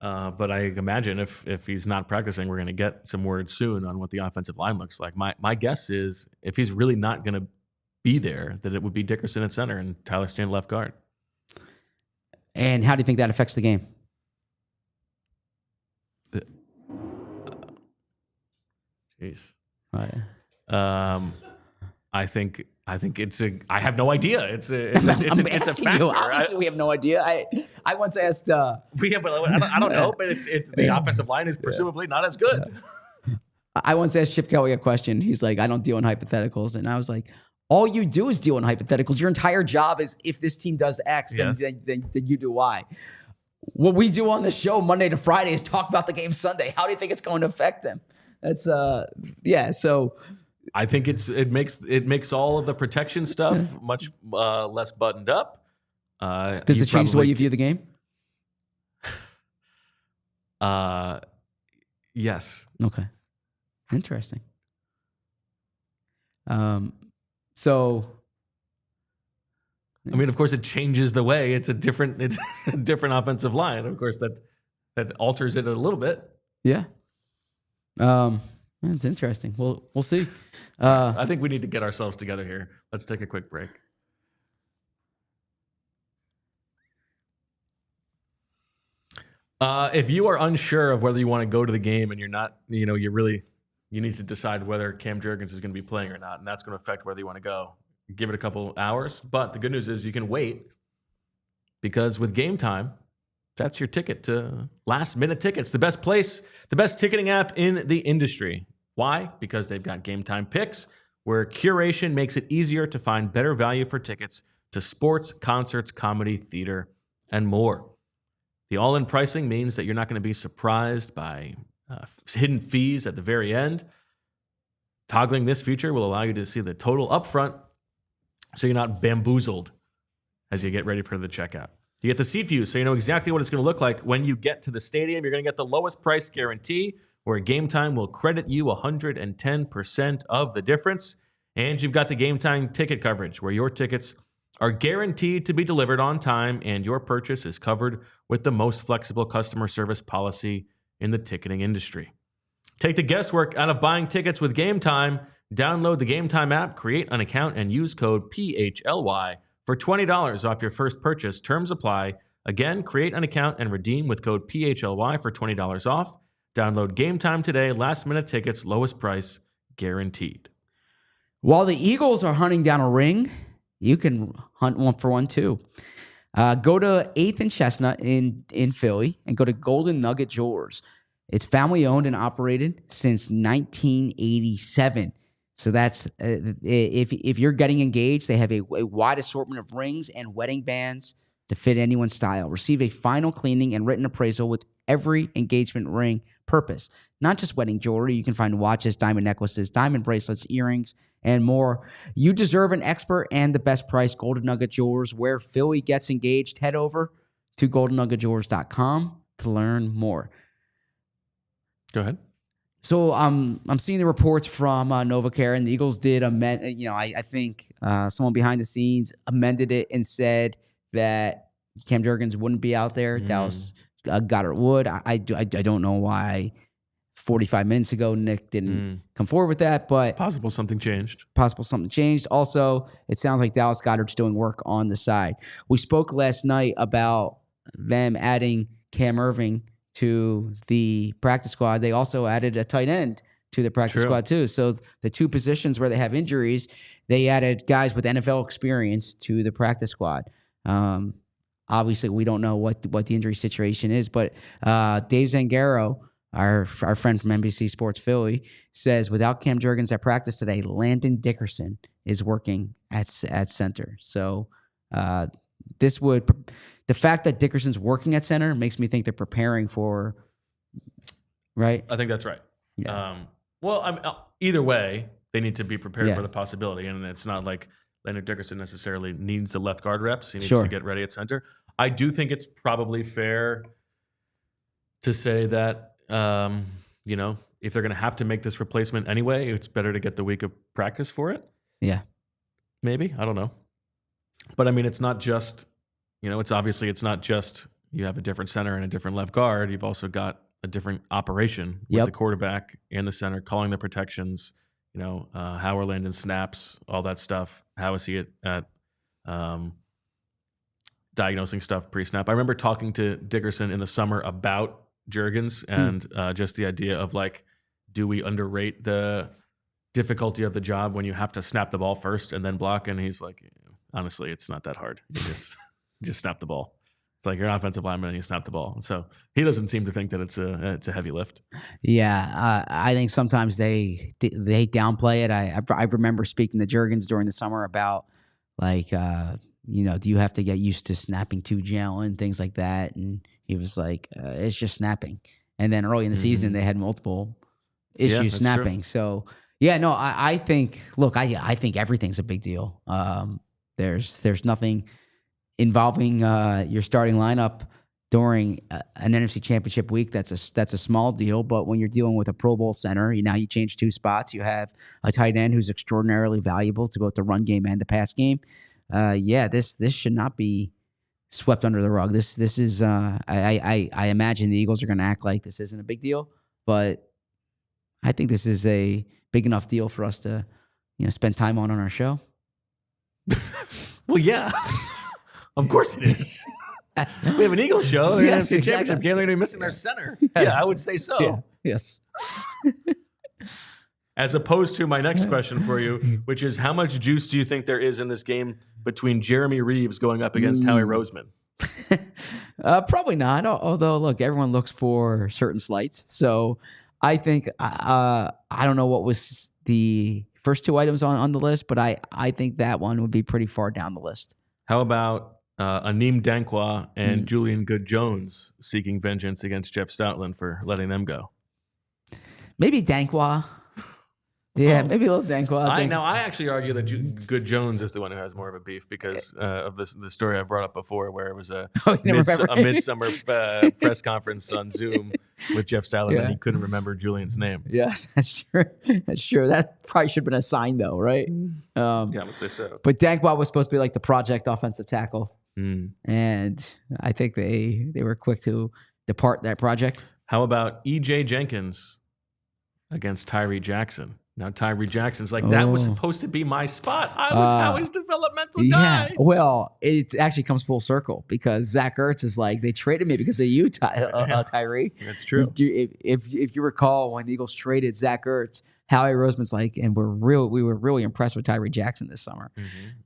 But I imagine if he's not practicing, we're going to get some word soon on what the offensive line looks like. My guess is if he's really not going to be there, that it would be Dickerson at center and Tyler Stan left guard. And how do you think that affects the game? Jeez. I think it's a. I have no idea. It's a factor. You. Obviously, we have no idea. I once asked. But I don't know. But it's the offensive line is presumably not as good. I once asked Chip Kelly a question. He's like, I don't deal in hypotheticals, and I was like, all you do is deal in hypotheticals. Your entire job is if this team does X, then you do Y. What we do on the show Monday to Friday is talk about the game Sunday. How do you think it's going to affect them? That's So. I think it makes all of the protection stuff much less buttoned up. Does it change the way you view the game? Yes. Okay. Interesting. So. I mean, of course, it changes the way. It's a different offensive line. Of course, that alters it a little bit. Yeah. That's interesting. We'll see. I think we need to get ourselves together here. Let's take a quick break. If you are unsure of whether you want to go to the game and you're not, you need to decide whether Cam Jurgens is going to be playing or not, and that's going to affect whether you want to go. Give it a couple hours, but the good news is you can wait, because with Game Time, that's your ticket to last-minute tickets. The best ticketing app in the industry. Why? Because they've got Game Time picks, where curation makes it easier to find better value for tickets to sports, concerts, comedy, theater, and more. The all-in pricing means that you're not going to be surprised by hidden fees at the very end. Toggling this feature will allow you to see the total upfront, so you're not bamboozled as you get ready for the checkout. You get the seat view, so you know exactly what it's going to look like when you get to the stadium. You're going to get the lowest price guarantee, where Game Time will credit you 110% of the difference. And you've got the Game Time ticket coverage, where your tickets are guaranteed to be delivered on time, and your purchase is covered with the most flexible customer service policy in the ticketing industry. Take the guesswork out of buying tickets with Game Time. Download the Game Time app, create an account, and use code PHLY for $20 off your first purchase. Terms apply. Again, create an account and redeem with code PHLY for $20 off. Download Game Time today. Last-minute tickets, lowest price, guaranteed. While the Eagles are hunting down a ring, you can hunt one for one too. Go to 8th and Chestnut in Philly and go to Golden Nugget Jewelers. It's family-owned and operated since 1987. So that's if you're getting engaged, they have a wide assortment of rings and wedding bands to fit anyone's style. Receive a final cleaning and written appraisal with every engagement ring purpose. Not just wedding jewelry. You can find watches, diamond necklaces, diamond bracelets, earrings, and more. You deserve an expert and the best price. Golden Nugget Jewelers, where Philly gets engaged. Head over to goldennuggetjewelers.com to learn more. Go ahead. So I'm seeing the reports from NovaCare, and the Eagles did amend. I think someone behind the scenes amended it and said that Cam Jurgens wouldn't be out there. Dallas Goedert would. I don't know why 45 minutes ago Nick didn't come forward with that, but it's possible something changed. Also, it sounds like Dallas Goedert's doing work on the side. We spoke last night about them adding Cam Irving to the practice squad. They also added a tight end to the practice squad too. So the two positions where they have injuries, they added guys with NFL experience to the practice squad. Obviously, we don't know what the injury situation is, but Dave Zangaro, our friend from NBC Sports Philly, says without Cam Jurgens at practice today, Landon Dickerson is working at center. So the fact that Dickerson's working at center makes me think they're preparing for, right? I think that's right. Yeah. Either way, they need to be prepared for the possibility, and it's not like Landon Dickerson necessarily needs the left guard reps. He needs to get ready at center. I do think it's probably fair to say that, if they're going to have to make this replacement anyway, it's better to get the week of practice for it. Yeah. Maybe. I don't know. But, I mean, it's not just, it's not just you have a different center and a different left guard. You've also got a different operation with the quarterback and the center, calling the protections, how are Landon snaps, all that stuff. How is he at diagnosing stuff pre-snap? I remember talking to Dickerson in the summer about Jurgens and just the idea of do we underrate the difficulty of the job when you have to snap the ball first and then block? And he's like, honestly, it's not that hard. You just snap the ball. It's like you're an offensive lineman and you snap the ball. And so he doesn't seem to think that it's a heavy lift. Yeah, I think sometimes they downplay it. I remember speaking to Jurgens during the summer about do you have to get used to snapping to Jalen and things like that? And he was like, it's just snapping. And then early in the season, they had multiple issues snapping. True. So I think everything's a big deal. There's nothing involving your starting lineup during an NFC Championship week that's a small deal. But when you're dealing with a Pro Bowl center, you change two spots. You have a tight end who's extraordinarily valuable to both the run game and the pass game. This should not be swept under the rug. This is I imagine the Eagles are going to act like this isn't a big deal, but I think this is a big enough deal for us to spend time on our show. Well, yeah, of course it is. We have an Eagles show. They're in the NFC Championship game. They're going to be missing their center. Yeah, I would say so. Yeah. Yes. As opposed to my next question for you, which is how much juice do you think there is in this game between Jeremy Reeves going up against Howie Roseman? Probably not. Although, look, everyone looks for certain slights. So I think, I don't know what was the first two items on the list, but I think that one would be pretty far down the list. How about Aneem Dankwa and Julian Good-Jones seeking vengeance against Jeff Stoutland for letting them go? Maybe Dankwa. Yeah, maybe a little Dankwa. I actually argue that Good-Jones is the one who has more of a beef because of the story I brought up before where it was a midsummer press conference on Zoom with Jeff Stoutland and he couldn't remember Julian's name. Yes, that's true. That probably should have been a sign though, right? I would say so. But Dankwa was supposed to be like the project offensive tackle. And I think they were quick to depart that project. How about E.J. Jenkins against Tyree Jackson? Now, Tyree Jackson's like, that was supposed to be my spot. I was Howie's developmental guy. Yeah, well, it actually comes full circle because Zach Ertz is like, they traded me because of you, Tyree. That's true. If you recall, when the Eagles traded Zach Ertz, Howie Roseman's like, and we were really impressed with Tyree Jackson this summer.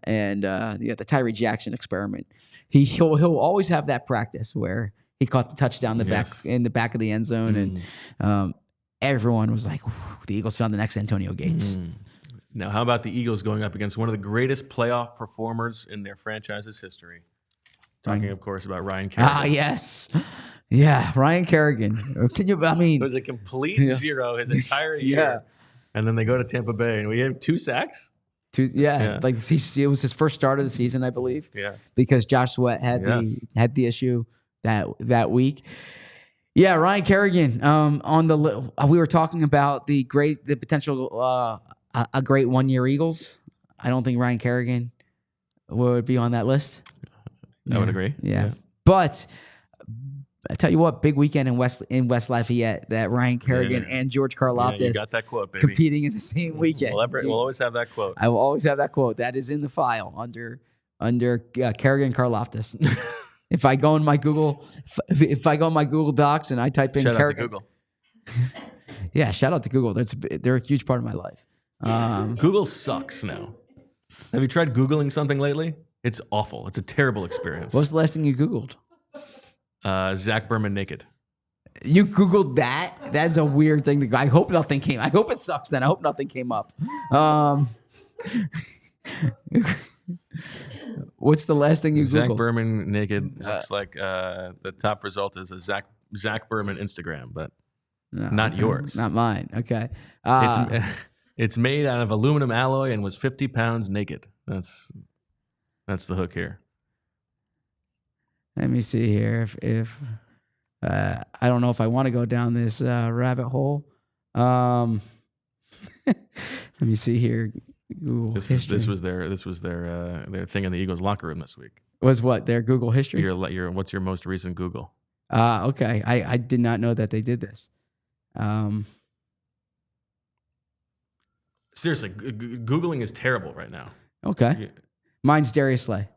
And the Tyree Jackson experiment. He'll always have that practice where he caught the touchdown in the back of the end zone. And everyone was like, the Eagles found the next Antonio Gates. Now, how about the Eagles going up against one of the greatest playoff performers in their franchise's history, Talking, of course, about Ryan Kerrigan. Ah, yes. Yeah, Ryan Kerrigan. Can you, I mean. It was a complete zero his entire year. Yeah. And then they go to Tampa Bay, and we have 2 sacks. Like it was his first start of the season, I believe. Yeah. Because Josh Sweat had the issue that week. Yeah, Ryan Kerrigan. We were talking about the potential a great 1-year Eagles. I don't think Ryan Kerrigan would be on that list. I would agree. Yeah. But I tell you what, big weekend in West Lafayette that Ryan Kerrigan and George Karlaftis you got that quote, baby. competing in the same weekend. We'll always have that quote. I will always have that quote. That is in the file under Kerrigan Karlaftis. If I go in my Google, if I go in my Google Docs and I type in shout Kerrigan, out to Google. Yeah, shout out to Google. They're a huge part of my life. Google sucks now. Have you tried Googling something lately? It's awful. It's a terrible experience. What was the last thing you Googled? Zach Berman naked. You Googled that? That's a weird thing to. I hope nothing came. I hope it sucks. Then I hope nothing came up. What's the last thing you Googled? Zach Berman naked looks like the top result is a Zach Berman Instagram, but not yours, not mine. Okay. It's made out of aluminum alloy and was 50 pounds naked. That's the hook here. Let me see here. If I don't know if I want to go down this rabbit hole. Let me see here. Google this was their thing in the Eagles locker room this week. Was what their Google history? Your what's your most recent Google? Okay. I did not know that they did this. Seriously, Googling is terrible right now. Okay. Mine's Darius Slay.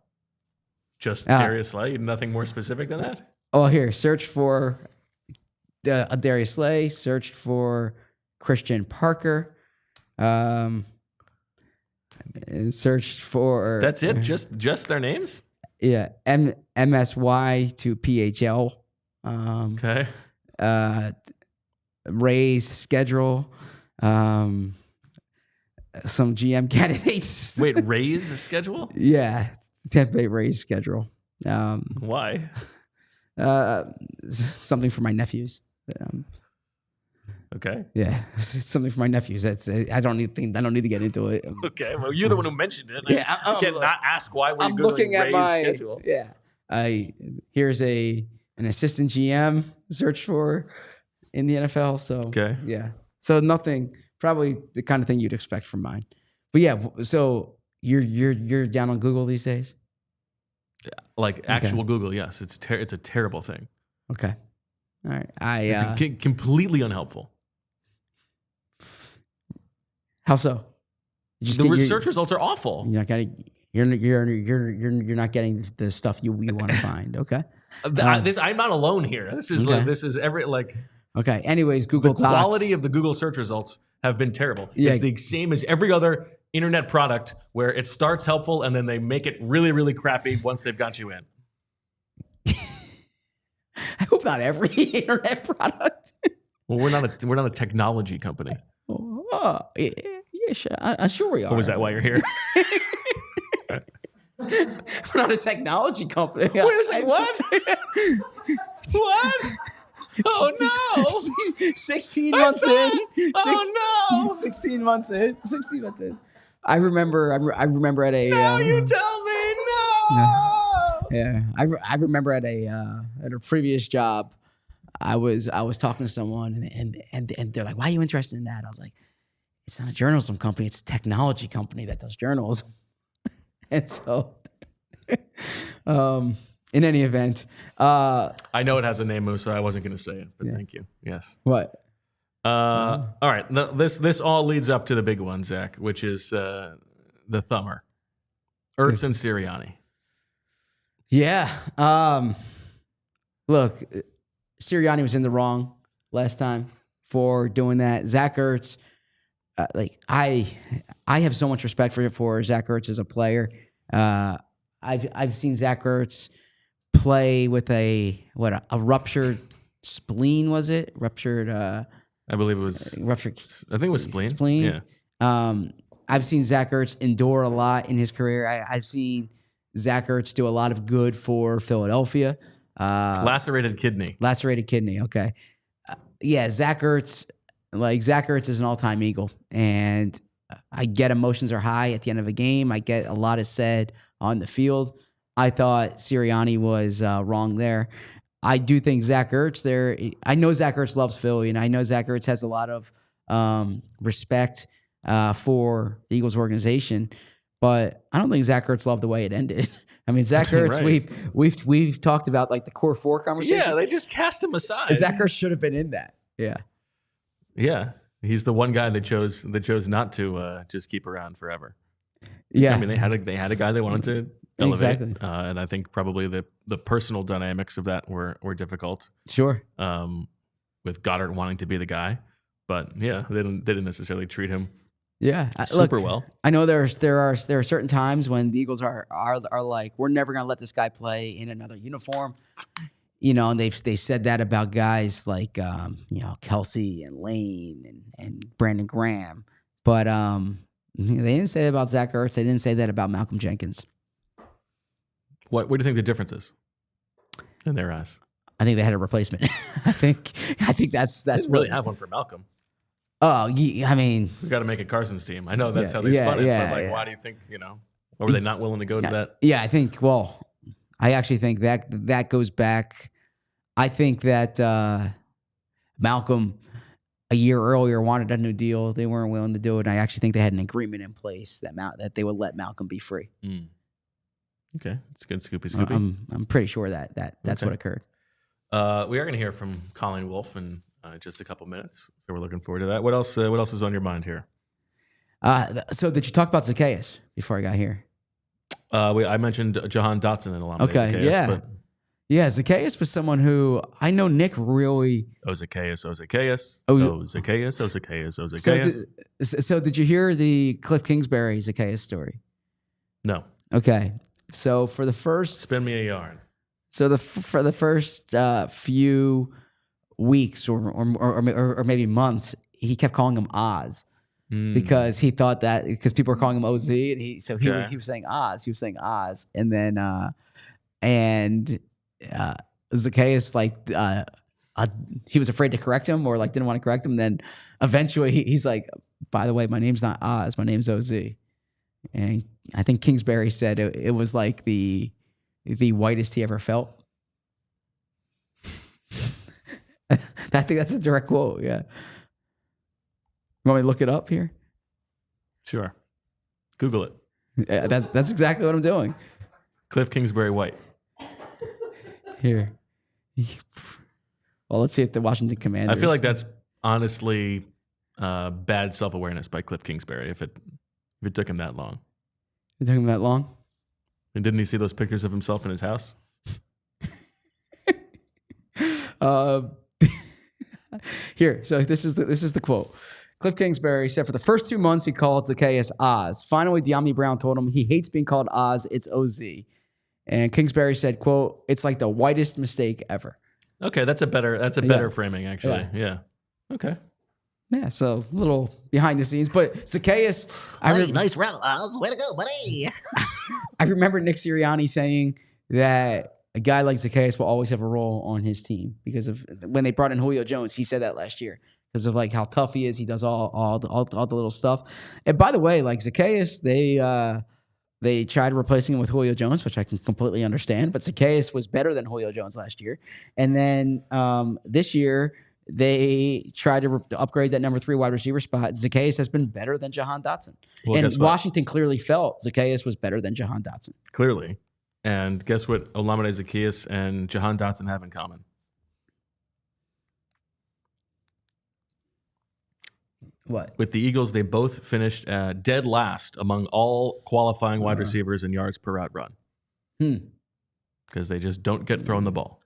Just Darius Slay? Nothing more specific than that? Oh, here. Search for Darius Slay. Search for Christian Parker. Searched for... That's it? Just their names? Yeah. MSY to PHL. Okay. Ray's schedule. Some GM candidates. Wait, Ray's schedule? Yeah. Tampa Bay Ray's schedule. Why? Something for my nephews. Okay. Yeah, something for my nephews. I don't need to get into it. Okay. Well, you're the one who mentioned it. Yeah, I can't not ask why we're looking at my schedule. Yeah. Here's an assistant GM search for in the NFL. So okay. Yeah. So nothing. Probably the kind of thing you'd expect from mine. But yeah. So you're down on Google these days? Like actual Google, yes. It's a terrible thing. Okay. All right. It's completely unhelpful. How so? The search results are awful. You're not getting. You're not getting the stuff you want to find. Okay. I'm not alone here. This is every like. Okay. Anyways, Google. The quality of the Google search results have been terrible. Yeah. It's the same as every other internet product where it starts helpful and then they make it really, really crappy once they've got you in. I hope not every internet product. Well, we're not a technology company. Yeah, sure. I'm sure we are. What was that? Why you're here? We're not a technology company. Wait a second. What? What? Oh no! 16 months in. Oh no! 16 months in. 16 months in. I remember at a. No, you tell me no. Yeah, I remember at a previous job, I was talking to someone and they're like, "Why are you interested in that?" I was like, "It's not a journalism company; it's a technology company that does journalism." And so, in any event, I know it has a name, so I wasn't going to say it, but thank you. Yes. What? All right. This all leads up to the big one, Zach, which is the thumber, Ertz and Sirianni. Yeah. Look, Sirianni was in the wrong last time for doing that. Zach Ertz, I have so much respect for Zach Ertz as a player. I've seen Zach Ertz play with a ruptured spleen, was it? Ruptured I believe it was ruptured. I think it was spleen. Spleen. Yeah. I've seen Zach Ertz endure a lot in his career. I've seen Zach Ertz do a lot of good for Philadelphia. Lacerated kidney. Okay. Yeah, Zach Ertz is an all-time Eagle, and I get emotions are high at the end of a game. I get a lot is said on the field. I thought Sirianni was wrong there. I do think Zach Ertz there. I know Zach Ertz loves Philly, and I know Zach Ertz has a lot of respect for the Eagles organization, but I don't think Zach Ertz loved the way it ended. I mean, Zach Ertz, right. we've talked about like the core four conversation. Yeah, they just cast him aside. Zach Ertz should have been in that. Yeah. He's the one guy that chose not to just keep around forever. Yeah, I mean, they had a guy they wanted to elevate, exactly. And I think probably the personal dynamics of that were difficult. Sure. With Goddard wanting to be the guy, but yeah, they didn't necessarily treat him. Yeah, super well. I know there are certain times when the Eagles are like, we're never gonna let this guy play in another uniform. You know, and they said that about guys like Kelsey and Lane and Brandon Graham, but they didn't say that about Zach Ertz. They didn't say that about Malcolm Jenkins. What do you think the difference is in their eyes? I think they had a replacement. I think that's really have one for Malcolm. Oh, yeah, I mean, we got to make it Carson's team. I know that's how they spun it, but why do you think why were they not willing to go to that? Yeah, I think. Well, I actually think that goes back. I think that Malcolm a year earlier wanted a new deal. They weren't willing to do it. And I actually think they had an agreement in place that they would let Malcolm be free. Okay, it's good, Scoopy. I'm pretty sure that's what occurred. We are going to hear from Colleen Wolfe in just a couple minutes, so we're looking forward to that. What else is on your mind here? So did you talk about Zacchaeus before I got here? I mentioned Jahan Dotson and a lot of Zacchaeus, yeah. But yeah, Zacchaeus was someone who I know Nick really... Zacchaeus. Oh, Zacchaeus. So did you hear the Cliff Kingsbury Zacchaeus story? No. Okay. So for the first... Spin me a yarn. So for the first few weeks or maybe months, he kept calling him Oz. Because he thought that because people were calling him OZ, and he was saying Oz. He was saying Oz, and then Zacchaeus he was afraid to correct him or didn't want to correct him. And then eventually he's like, by the way, my name's not Oz, my name's OZ. And I think Kingsbury said it was like the whitest he ever felt. I think that's a direct quote. Yeah. You want me to look it up here? Sure. Google it. Yeah, that's exactly what I'm doing. Cliff Kingsbury White. Here. Well, let's see if the Washington Commanders... I feel like that's honestly bad self-awareness by Cliff Kingsbury if it took him that long. It took him that long? And didn't he see those pictures of himself in his house? Here, so this is the quote. Cliff Kingsbury said, for the first 2 months, he called Zacchaeus Oz. Finally, Dyami Brown told him he hates being called Oz. It's OZ. And Kingsbury said, quote, it's like the whitest mistake ever. Okay, that's a better framing, actually. Yeah. Okay. Yeah, so a little behind the scenes. But Zacchaeus... nice route, Oz. Way to go, buddy. I remember Nick Sirianni saying that a guy like Zacchaeus will always have a role on his team because of when they brought in Julio Jones. He said that last year because of how tough he is. He does all the little stuff. And by the way, Zacchaeus, they tried replacing him with Julio Jones, which I can completely understand. But Zacchaeus was better than Julio Jones last year. And then this year, they tried to upgrade that number 3 wide receiver spot. Zacchaeus has been better than Jahan Dotson. Well, and Washington clearly felt Zacchaeus was better than Jahan Dotson. Clearly. And guess what Olamide Zacchaeus and Jahan Dotson have in common? What? With the Eagles, they both finished dead last among all qualifying wide receivers in yards per route run. Because they just don't get thrown the ball.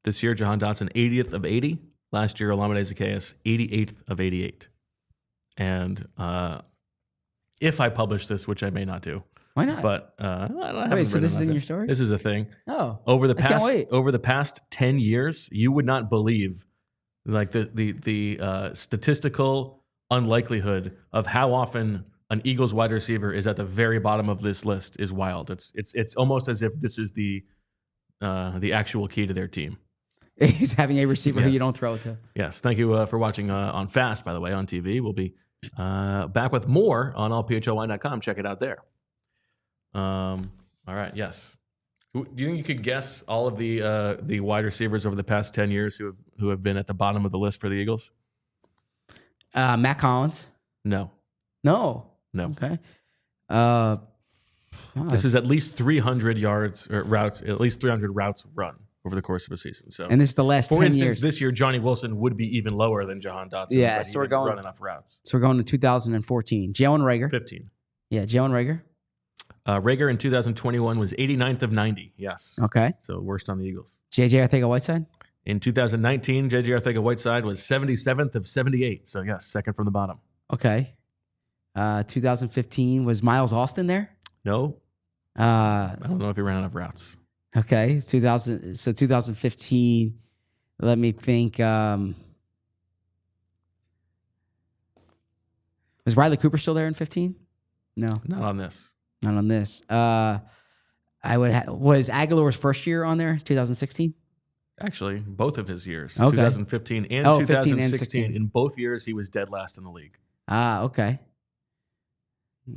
This year, Jahan Dotson, 80th of 80. Last year, Olamide Zacchaeus, 88th of 88. And if I publish this, which I may not do. Why not? But I don't Wait, so this is in your story? This is a thing. Oh. Over the past 10 years, you would not believe the statistical unlikelihood of how often an Eagles wide receiver is at the very bottom of this list is wild. It's almost as if this is the actual key to their team. He's having a receiver who you don't throw to. Yes. Thank you for watching on Fast, by the way, on TV. We'll be back with more on allphly.com. Check it out there. All right. Yes. Do you think you could guess all of the wide receivers over the past 10 years who have been at the bottom of the list for the Eagles? Matt Collins? No. Okay. This is at least 300 yards or routes, at least 300 routes run over the course of a season. So, and this is the last 10 for instance, years. This year, Johnny Wilson would be even lower than Jahan Dotson. Yeah, but so he we're didn't going run enough routes. So we're going to 2014. Jalen Reagor. 15. Yeah, Jalen Reagor. Reagor in 2021 was 89th of 90. Yes. Okay. So worst on the Eagles. JJ Arcega-Whiteside. In 2019, JJ Arcega-Whiteside was 77th of 78. So yes, second from the bottom. Okay. 2015 was Miles Austin there? No. I don't know if he ran out of routes. Okay. 2015. Let me think. Was Riley Cooper still there in 15? No. Not on this. Not on this. Was Aguilar's first year on there? 2016? Actually, both of his years. Okay. 2015 and 15 2016. and 16. In both years, he was dead last in the league. Okay.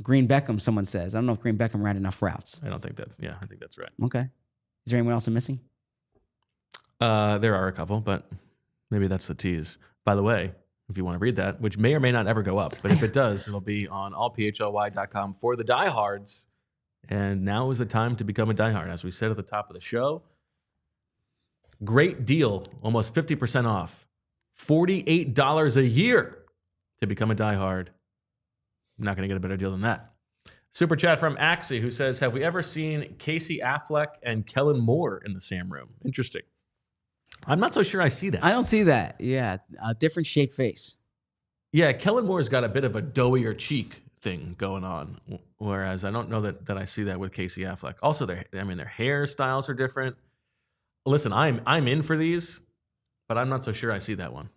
Green Beckham, someone says. I don't know if Green Beckham ran enough routes. I think that's right. Okay. Is there anyone else I'm missing? There are a couple, but maybe that's the tease. By the way, if you want to read that, which may or may not ever go up, but if it does, it'll be on allphly.com for the diehards. And now is the time to become a diehard. As we said at the top of the show, great deal, almost 50% off, $48 a year to become a diehard. I'm not going to get a better deal than that. Super chat from Axie, who says, have we ever seen Casey Affleck and Kellen Moore in the same room? Interesting. I'm not so sure I see that. I don't see that. Yeah. A different shaped face. Yeah, Kellen Moore's got a bit of a doughier cheek thing going on, whereas I don't know that I see that with Casey Affleck. Also, their hairstyles are different. Listen, I'm in for these, but I'm not so sure I see that one.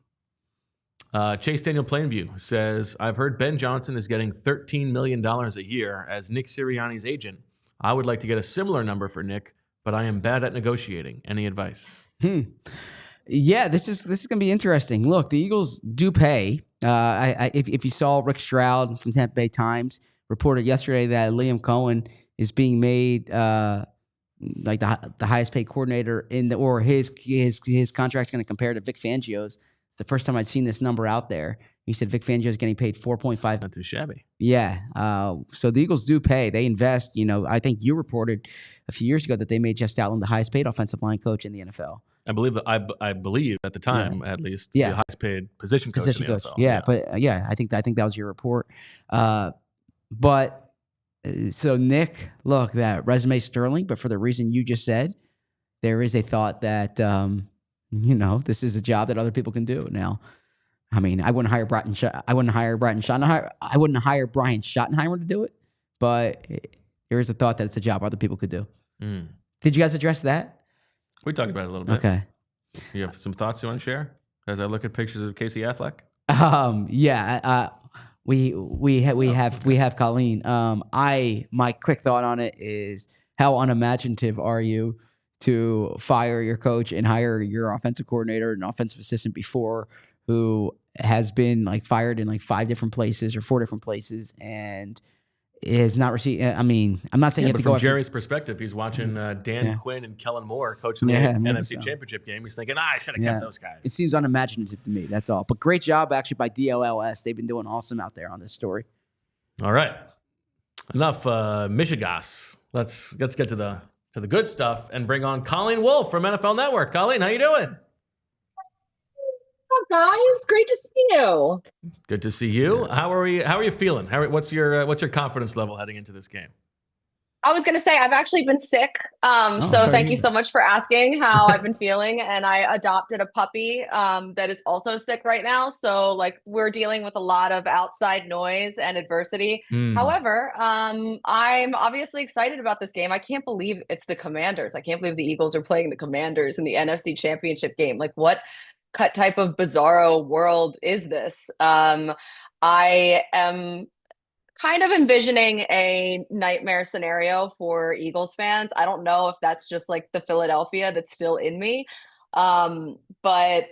Chase Daniel Plainview says, I've heard Ben Johnson is getting $13 million a year as Nick Sirianni's agent. I would like to get a similar number for Nick, but I am bad at negotiating. Any advice? Yeah, this is going to be interesting. Look, the Eagles do pay. If you saw Rick Stroud from Tampa Bay Times reported yesterday that Liam Cohen is being made like the highest paid coordinator or his contract's going to compare to Vic Fangio's. It's the first time I'd seen this number out there. He said Vic Fangio is getting paid $4.5. Not too shabby. Yeah. So the Eagles do pay. They invest. I think you reported a few years ago that they made Jeff Stoutland the highest paid offensive line coach in the NFL. I believe at the time, at least, the highest paid position coach in the NFL. Yeah, but I think that was your report. So Nick, look, that resume sterling, but for the reason you just said, there is a thought that this is a job that other people can do now. I mean, I wouldn't hire Brian Schottenheimer to do it, but there is a thought that it's a job other people could do. Did you guys address that? We talked about it a little bit. Okay. You have some thoughts you want to share as I look at pictures of Casey Affleck? We have Colleen. My quick thought on it is, how unimaginative are you to fire your coach and hire your offensive coordinator and offensive assistant before, who has been fired in 5 different places or 4 different places and is not received. I mean, I'm not saying you have to go from Jerry's perspective. He's watching Quinn and Kellen Moore coach in the NFC Championship game. He's thinking, I should have kept those guys. It seems unimaginative to me. That's all. But great job actually by DLLS. They've been doing awesome out there on this story. All right, enough Michigas. Let's get to the good stuff and bring on Colleen Wolfe from NFL Network. Colleen, how you doing? What's up, guys? Great to see you. Good to see you. How are you feeling? What's your confidence level heading into this game? I was going to say, I've actually been sick. So thank you so much for asking how I've been feeling. And I adopted a puppy that is also sick right now. So we're dealing with a lot of outside noise and adversity. However, I'm obviously excited about this game. I can't believe it's the Commanders. I can't believe the Eagles are playing the Commanders in the NFC Championship game. What type of bizarro world is this? I am kind of envisioning a nightmare scenario for Eagles fans. I don't know if that's just like the Philadelphia that's still in me. But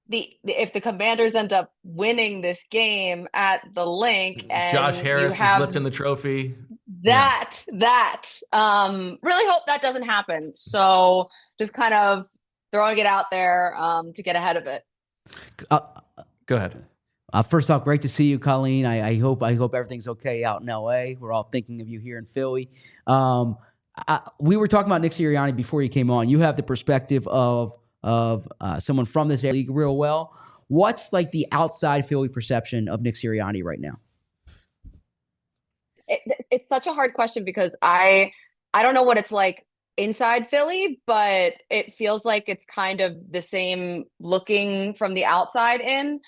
if the Commanders end up winning this game at the Link, and Josh Harris is lifting the trophy. Really hope that doesn't happen. So just kind of throwing it out there to get ahead of it. Go ahead. First off, great to see you, Colleen. I hope everything's okay out in LA. We're all thinking of you here in Philly. We were talking about Nick Sirianni before you came on. You have the perspective of someone from this league real well. What's like the outside Philly perception of Nick Sirianni right now? It's such a hard question because I don't know what it's like inside Philly, but it feels like it's kind of the same looking from the outside in,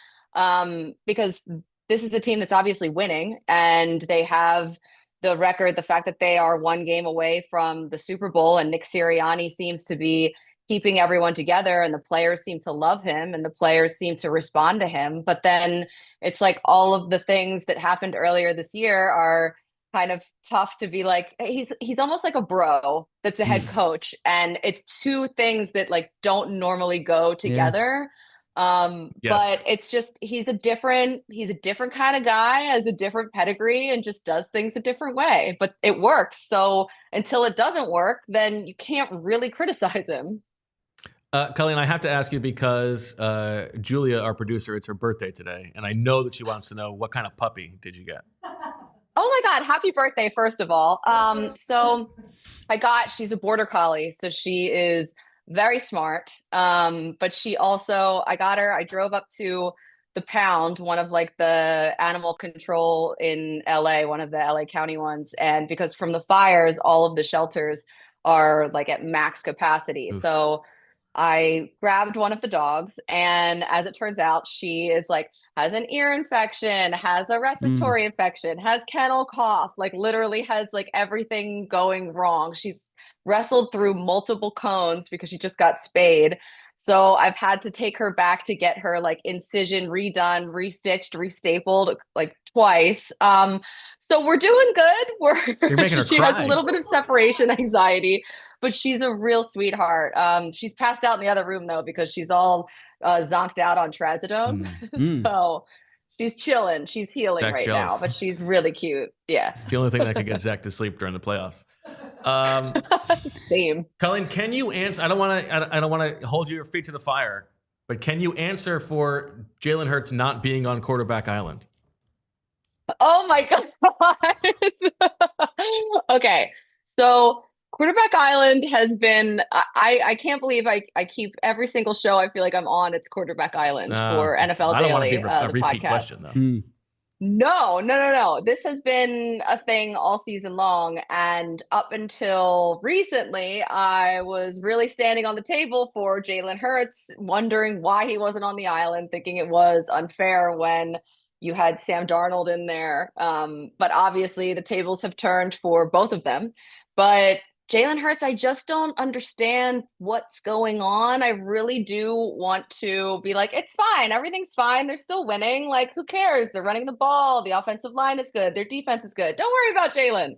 because this is a team that's obviously winning, and they have the record, the fact that they are one game away from the Super Bowl, and Nick Sirianni seems to be keeping everyone together, and the players seem to love him, and the players seem to respond to him. But then it's like all of the things that happened earlier this year are kind of tough to be like, he's almost like a bro that's a head coach, and it's two things that like don't normally go together. Yes. But it's just he's a different kind of guy, has a different pedigree, and just does things a different way, but it works. So until it doesn't work, then you can't really criticize him. Colleen, I have to ask you because Julia, our producer, it's her birthday today, and I know that she wants to know what kind of puppy did you get? Oh my God, happy birthday, first of all. So she's a border collie, so she is very smart. But she also, I drove up to the Pound, one of like the animal control in LA, one of the LA County ones. And because from the fires, all of the shelters are like at max capacity. Oof. So I grabbed one of the dogs, and as it turns out, she is like, has an ear infection, has a respiratory infection, has kennel cough, like literally has like everything going wrong. She's wrestled through multiple cones because she just got spayed. So I've had to take her back to get her like incision redone, restitched, restapled like twice. So we're doing good. You're making her she cry. has a little bit of separation anxiety, but she's a real sweetheart. She's passed out in the other room though, because she's all zonked out on trazodone. So she's chilling. She's healing Zach's right jealous. now, but she's really cute. Yeah. It's the only thing that could get Zach to sleep during the playoffs. Same. Colleen, can you answer? I don't want to hold your feet to the fire, but can you answer for Jalen Hurts not being on quarterback island? Oh my God. Okay. So quarterback island has been, I can't believe I keep every single show I feel like I'm on. It's quarterback island for NFL I don't Daily, want to be a repeat podcast. question though. No. This has been a thing all season long. And up until recently, I was really standing on the table for Jalen Hurts, wondering why he wasn't on the island, thinking it was unfair when you had Sam Darnold in there. But obviously the tables have turned for both of them. But Jalen Hurts, I just don't understand what's going on. I really do want to be like, it's fine. Everything's fine. They're still winning. Like, who cares? They're running the ball. The offensive line is good. Their defense is good. Don't worry about Jalen.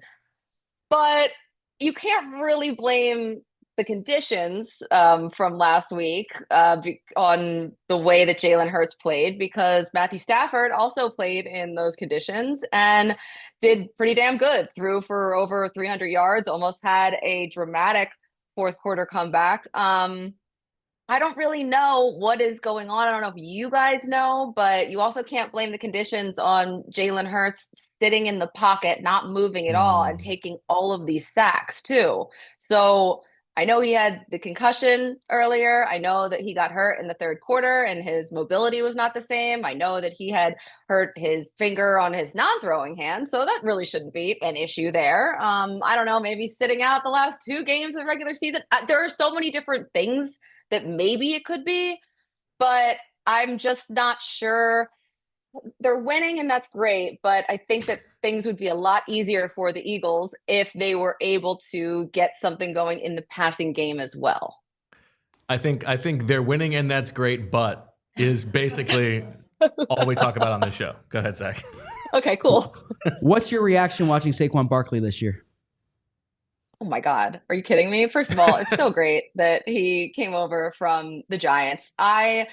But you can't really blame the conditions from last week on the way that Jalen Hurts played, because Matthew Stafford also played in those conditions and did pretty damn good. Threw for over 300 yards, almost had a dramatic fourth quarter comeback. I don't really know what is going on. I don't know if you guys know, but you also can't blame the conditions on Jalen Hurts sitting in the pocket, not moving at all, and taking all of these sacks too. So I know he had the concussion earlier. I know that he got hurt in the third quarter and his mobility was not the same. I know that he had hurt his finger on his non-throwing hand. So that really shouldn't be an issue there. I don't know, maybe sitting out the last 2 games of the regular season. There are so many different things that maybe it could be, but I'm just not sure. They're winning and that's great, but I think that things would be a lot easier for the Eagles if they were able to get something going in the passing game as well. I think they're winning and that's great, but is basically all we talk about on this show. Go ahead, Zach. Okay, cool. What's your reaction watching Saquon Barkley this year? Oh my God. Are you kidding me? First of all, it's so great that he came over from the Giants. I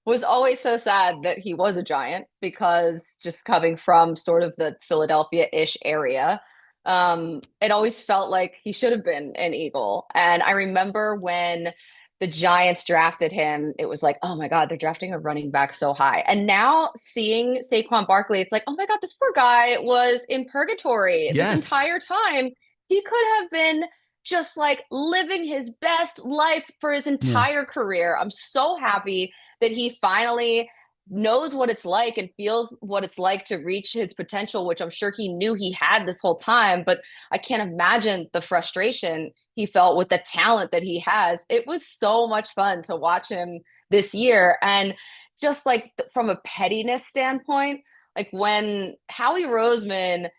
was always so sad that he was a Giant because just coming from sort of the Philadelphia-ish area, it always felt like he should have been an Eagle. And I remember when the Giants drafted him, it was like, oh my God, they're drafting a running back so high. And now seeing Saquon Barkley, it's like, oh my God, this poor guy was in purgatory this entire time. He could have been just like living his best life for his entire career. I'm so happy that he finally knows what it's like and feels what it's like to reach his potential, which I'm sure he knew he had this whole time. But I can't imagine the frustration he felt with the talent that he has. It was so much fun to watch him this year. And just like from a pettiness standpoint, like when Howie Roseman,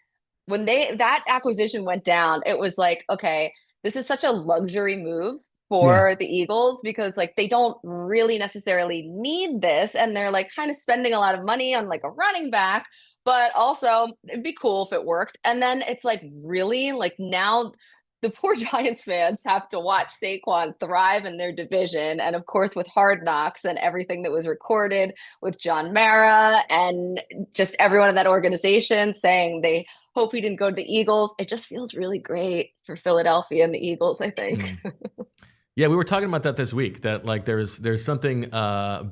when that acquisition went down, it was like, okay, this is such a luxury move for the Eagles because like they don't really necessarily need this, and they're like kind of spending a lot of money on like a running back, but also it'd be cool if it worked. And then it's like, really, like now the poor Giants fans have to watch Saquon thrive in their division. And of course, with Hard Knocks and everything that was recorded with John Mara and just everyone in that organization saying they hope he didn't go to the Eagles. It just feels really great for Philadelphia and the Eagles, I think. Yeah, we were talking about that this week, that like there's something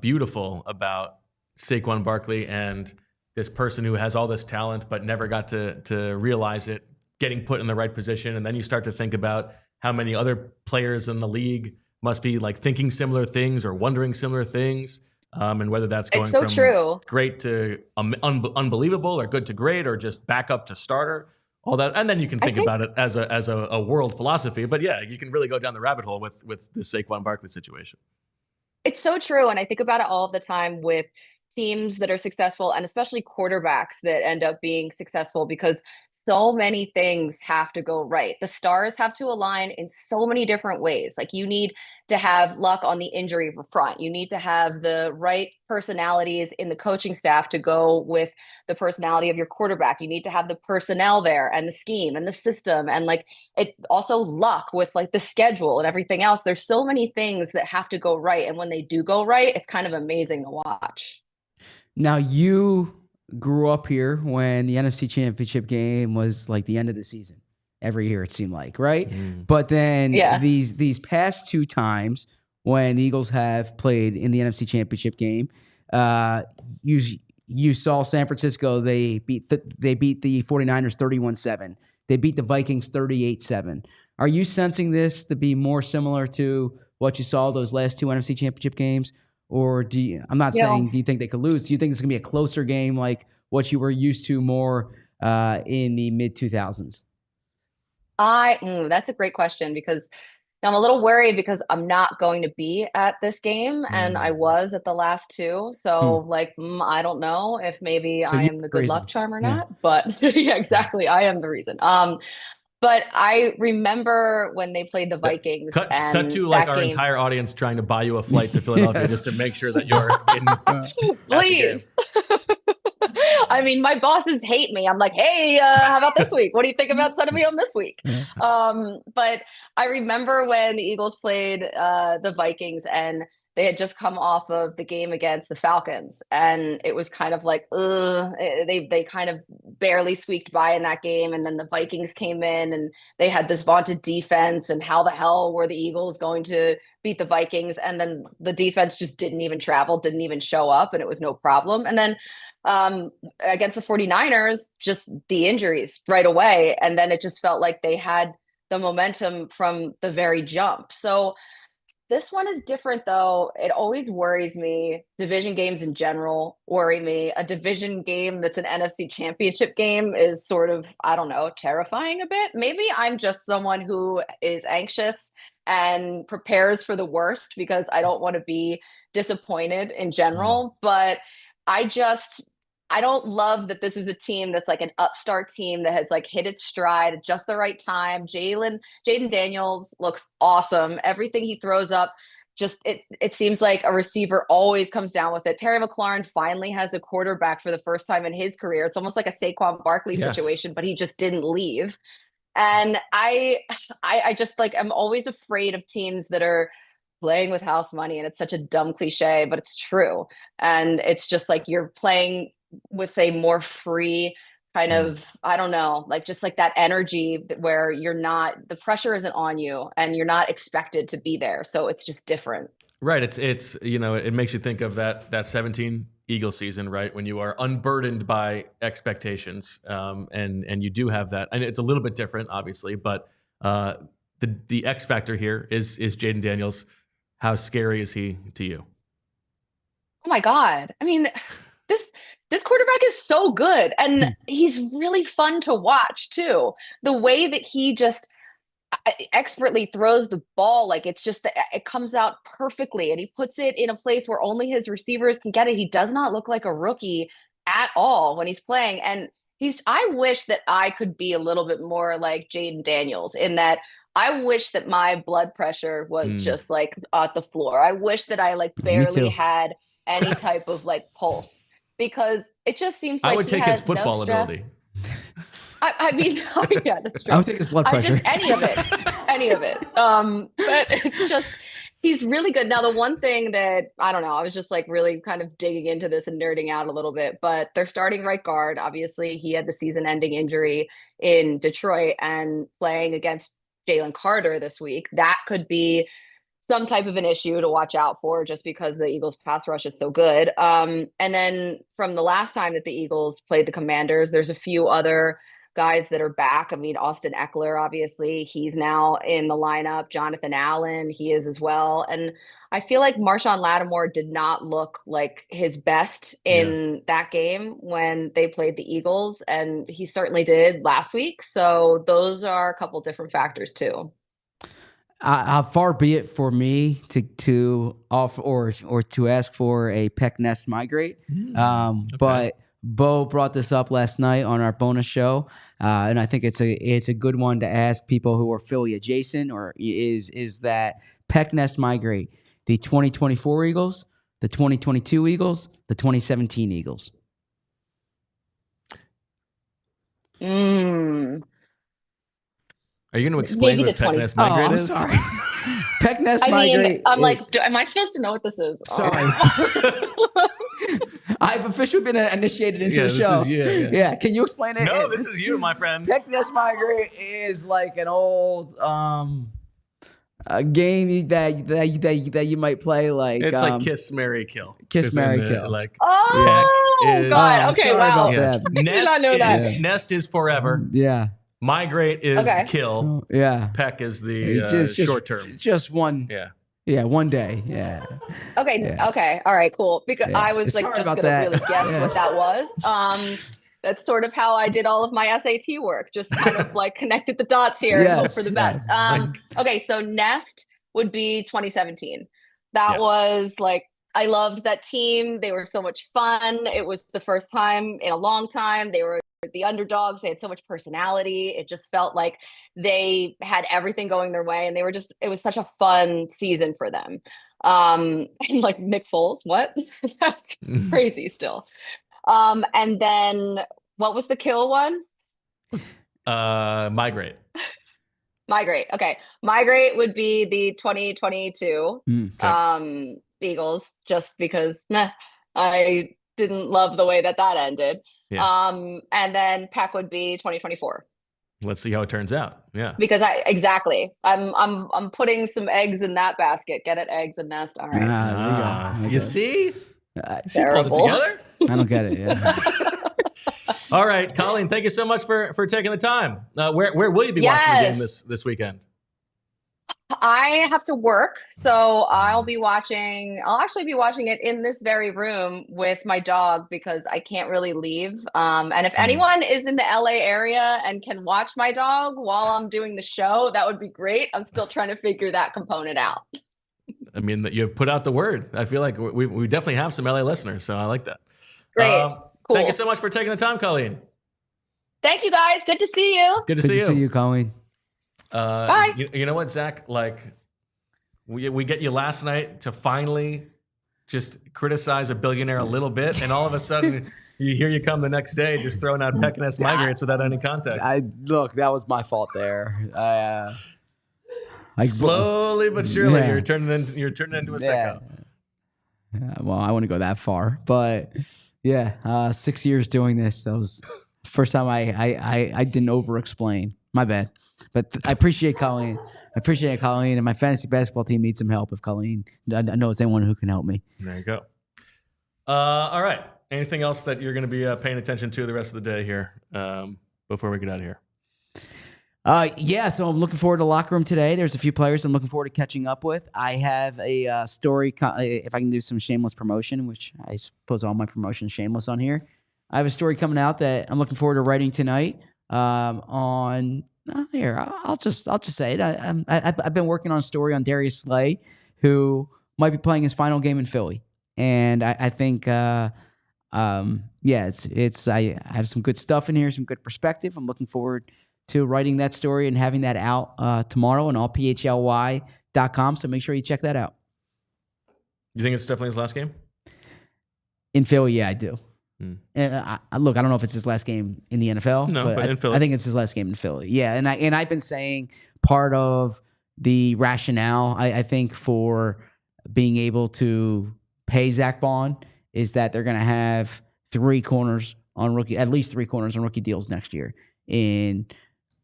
beautiful about Saquon Barkley and this person who has all this talent but never got to realize it, getting put in the right position. And then you start to think about how many other players in the league must be like thinking similar things or wondering similar things. And whether that's going from great to unbelievable or good to great or just back up to starter, all that. And then you can think about it as a world philosophy. But yeah, you can really go down the rabbit hole with the Saquon Barkley situation. It's so true. And I think about it all the time with teams that are successful and especially quarterbacks that end up being successful because so many things have to go right. The stars have to align in so many different ways. Like you need to have luck on the injury front. You need to have the right personalities in the coaching staff to go with the personality of your quarterback. You need to have the personnel there and the scheme and the system and like it also luck with like the schedule and everything else. There's so many things that have to go right. And when they do go right, it's kind of amazing to watch. Now you grew up here when the NFC Championship game was like the end of the season. Every year it seemed like, right? But then these past two times when the Eagles have played in the NFC Championship game, you saw San Francisco, they beat the 49ers 31-7. They beat the Vikings 38-7. Are you sensing this to be more similar to what you saw those last two NFC Championship games? Or do you think they could lose? Do you think it's going to be a closer game like what you were used to more in the mid-2000s? That's a great question because I'm a little worried because I'm not going to be at this game and I was at the last two. So I don't know if maybe I am the good luck charm or not, but yeah, exactly. I am the reason. But I remember when they played the Vikings. Cut to like our entire audience trying to buy you a flight to Philadelphia just to make sure that you're in. Please. I mean, my bosses hate me. I'm like, hey, how about this week? What do you think about sending me home this week? But I remember when the Eagles played the Vikings and they had just come off of the game against the Falcons. And it was kind of like, they kind of barely squeaked by in that game. And then the Vikings came in and they had this vaunted defense. And how the hell were the Eagles going to beat the Vikings? And then the defense just didn't even travel, didn't even show up, and it was no problem. And then against the 49ers, just the injuries right away. And then it just felt like they had the momentum from the very jump. So this one is different, though. It always worries me. Division games in general worry me. A division game that's an NFC Championship game is sort of, I don't know, terrifying a bit. Maybe I'm just someone who is anxious and prepares for the worst because I don't want to be disappointed in general. But I don't love that this is a team that's like an upstart team that has like hit its stride at just the right time. Jayden Daniels looks awesome. Everything he throws up it seems like a receiver always comes down with it. Terry McLaurin finally has a quarterback for the first time in his career. It's almost like a Saquon Barkley situation, but he just didn't leave. And I just like, I'm always afraid of teams that are playing with house money. And it's such a dumb cliche, but it's true. And it's just like, you're playing with a more free kind of, I don't know, like just like that energy where you're not, the pressure isn't on you and you're not expected to be there. So it's just different. Right. It's you know, it makes you think of that 17 Eagles season, right? When you are unburdened by expectations. And you do have that. And it's a little bit different, obviously, but the X factor here is Jayden Daniels. How scary is he to you? Oh my God. I mean, this quarterback is so good, and he's really fun to watch too. The way that he just expertly throws the ball, like it's just that it comes out perfectly, and he puts it in a place where only his receivers can get it. He does not look like a rookie at all when he's playing. And I wish that I could be a little bit more like Jayden Daniels, in that I wish that my blood pressure was just like at the floor. I wish that I like barely had any type of like pulse. Because it just seems like I would take his football ability. I mean, yeah, that's true. I would take his blood pressure. Any of it. But it's just, he's really good. Now, the one thing that, I don't know, I was just like really kind of digging into this and nerding out a little bit, but they're starting right guard. Obviously, he had the season-ending injury in Detroit, and playing against Jalen Carter this week, that could be some type of an issue to watch out for, just because the Eagles pass rush is so good. And then from the last time that the Eagles played the Commanders, there's a few other guys that are back. I mean, Austin Eckler, obviously, he's now in the lineup. Jonathan Allen, he is as well. And I feel like Marshawn Lattimore did not look like his best in that game when they played the Eagles, and he certainly did last week. So those are a couple different factors too. How far be it for me to offer or to ask for a Peck Nest migrate, but Bo brought this up last night on our bonus show, and I think it's a good one to ask people who are Philly adjacent, or is that Peck Nest migrate the 2024 Eagles, the 2022 Eagles, the 2017 Eagles? Are you going to explain what Peck Nest migrate is? Sorry. Peck Nest migrate. I'm like, am I supposed to know what this is? Sorry. I've officially been initiated into the show. Yeah. Can you explain it? No, this is you, my friend. Peck Nest migrate is like an old a game that you might play, like it's like Kiss, Marry, Kill. Kiss, Marry, Kill. Like God. Okay, wow. That. I did not know that. Nest is forever. Yeah. Migrate is kill. Yeah. Peck is the short term. Just one. Yeah. Yeah, one day. Yeah. Okay. Yeah. Okay. All right. Cool. Because I was like just gonna really guess what that was. That's sort of how I did all of my SAT work. Just kind of like connected the dots here and hope for the best. Okay. So Nest would be 2017. That was like, I loved that team. They were so much fun. It was the first time in a long time. They were the underdogs. They had so much personality. It just felt like they had everything going their way, and they were just, it was such a fun season for them. And like Nick Foles, what? That's crazy still. And then what was the kill one? Migrate. Migrate. Okay. Migrate would be the 2022 Eagles, just because I didn't love the way that ended. Yeah. And then Peck would be 2024. Let's see how it turns out. Yeah. Because I'm putting some eggs in that basket. Get it, eggs and Nest. All right. So you see? She pulled it together? I don't get it. Yeah. All right, Colleen, thank you so much for taking the time. Where will you be watching the game this weekend? I have to work, so I'll actually be watching it in this very room with my dog, because I can't really leave. And if anyone is in the LA area and can watch my dog while I'm doing the show, that would be great. I'm still trying to figure that component out. I mean, that you've put out the word. I feel like we definitely have some LA listeners, so I like that. Great. Cool. Thank you so much for taking the time, Colleen. Thank you, guys. Good to see you. Good to see you. See you, Colleen. Bye. You know what, Zach? Like, we get you last night to finally just criticize a billionaire a little bit, and all of a sudden you come the next day just throwing out Peck and migrates without any context. Look, that was my fault there. Slowly but surely, you're turning into a sicko. Yeah, well, I wouldn't go that far, but yeah, 6 years doing this. That was the first time I didn't over-explain. My bad. But I appreciate Colleen. And my fantasy basketball team needs some help. If Colleen, I know it's anyone who can help me. There you go. All right. Anything else that you're going to be paying attention to the rest of the day here before we get out of here? So I'm looking forward to locker room today. There's a few players I'm looking forward to catching up with. I have a story, if I can do some shameless promotion, which I suppose all my promotion is shameless on here. I have a story coming out that I'm looking forward to writing tonight here, I'll just say it. I've been working on a story on Darius Slay, who might be playing his final game in Philly, and I think, I have some good stuff in here, some good perspective. I'm looking forward to writing that story and having that out tomorrow on allphly.com. So make sure you check that out. You think it's definitely his last game in Philly? Yeah, I do. And look, I don't know if it's his last game in the NFL. No, but in Philly. I think it's his last game in Philly. Yeah, and I've been saying part of the rationale I think for being able to pay Zach Bond is that they're going to have at least 3 corners on rookie deals next year in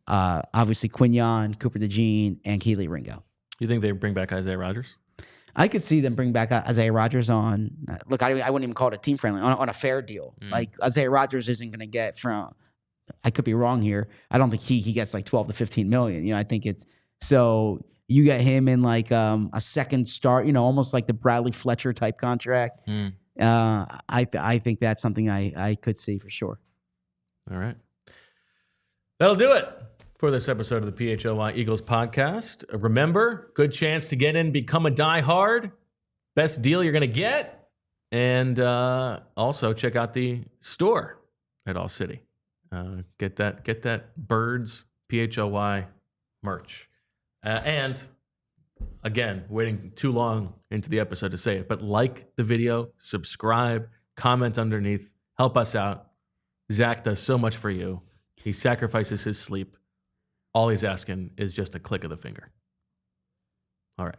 obviously Quinyon, Cooper DeJean, and Keely Ringo. You think they bring back Isaiah Rodgers? I could see them bring back Isaiah Rodgers on. Look, I wouldn't even call it a team friendly on a fair deal. Like Isaiah Rodgers isn't going to get from. I could be wrong here. I don't think he gets like 12 to 15 million. I think it's so you get him in like a second start. Almost like the Bradley Fletcher type contract. I think that's something I could see for sure. All right, that'll do it for this episode of the PHLY Eagles podcast. Remember, good chance to get in, become a diehard. Best deal you're going to get. And also check out the store at ALLCITY. Get that Birds PHLY merch. And again, waiting too long into the episode to say it, but like the video, subscribe, comment underneath, help us out. Zach does so much for you. He sacrifices his sleep. All he's asking is just a click of the finger. All right.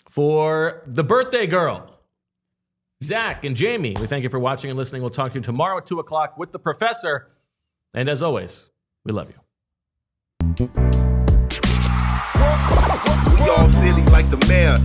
For the birthday girl, Zach and Jamie, we thank you for watching and listening. We'll talk to you tomorrow at 2 o'clock with the professor. And as always, we love you. We all silly like the mayor.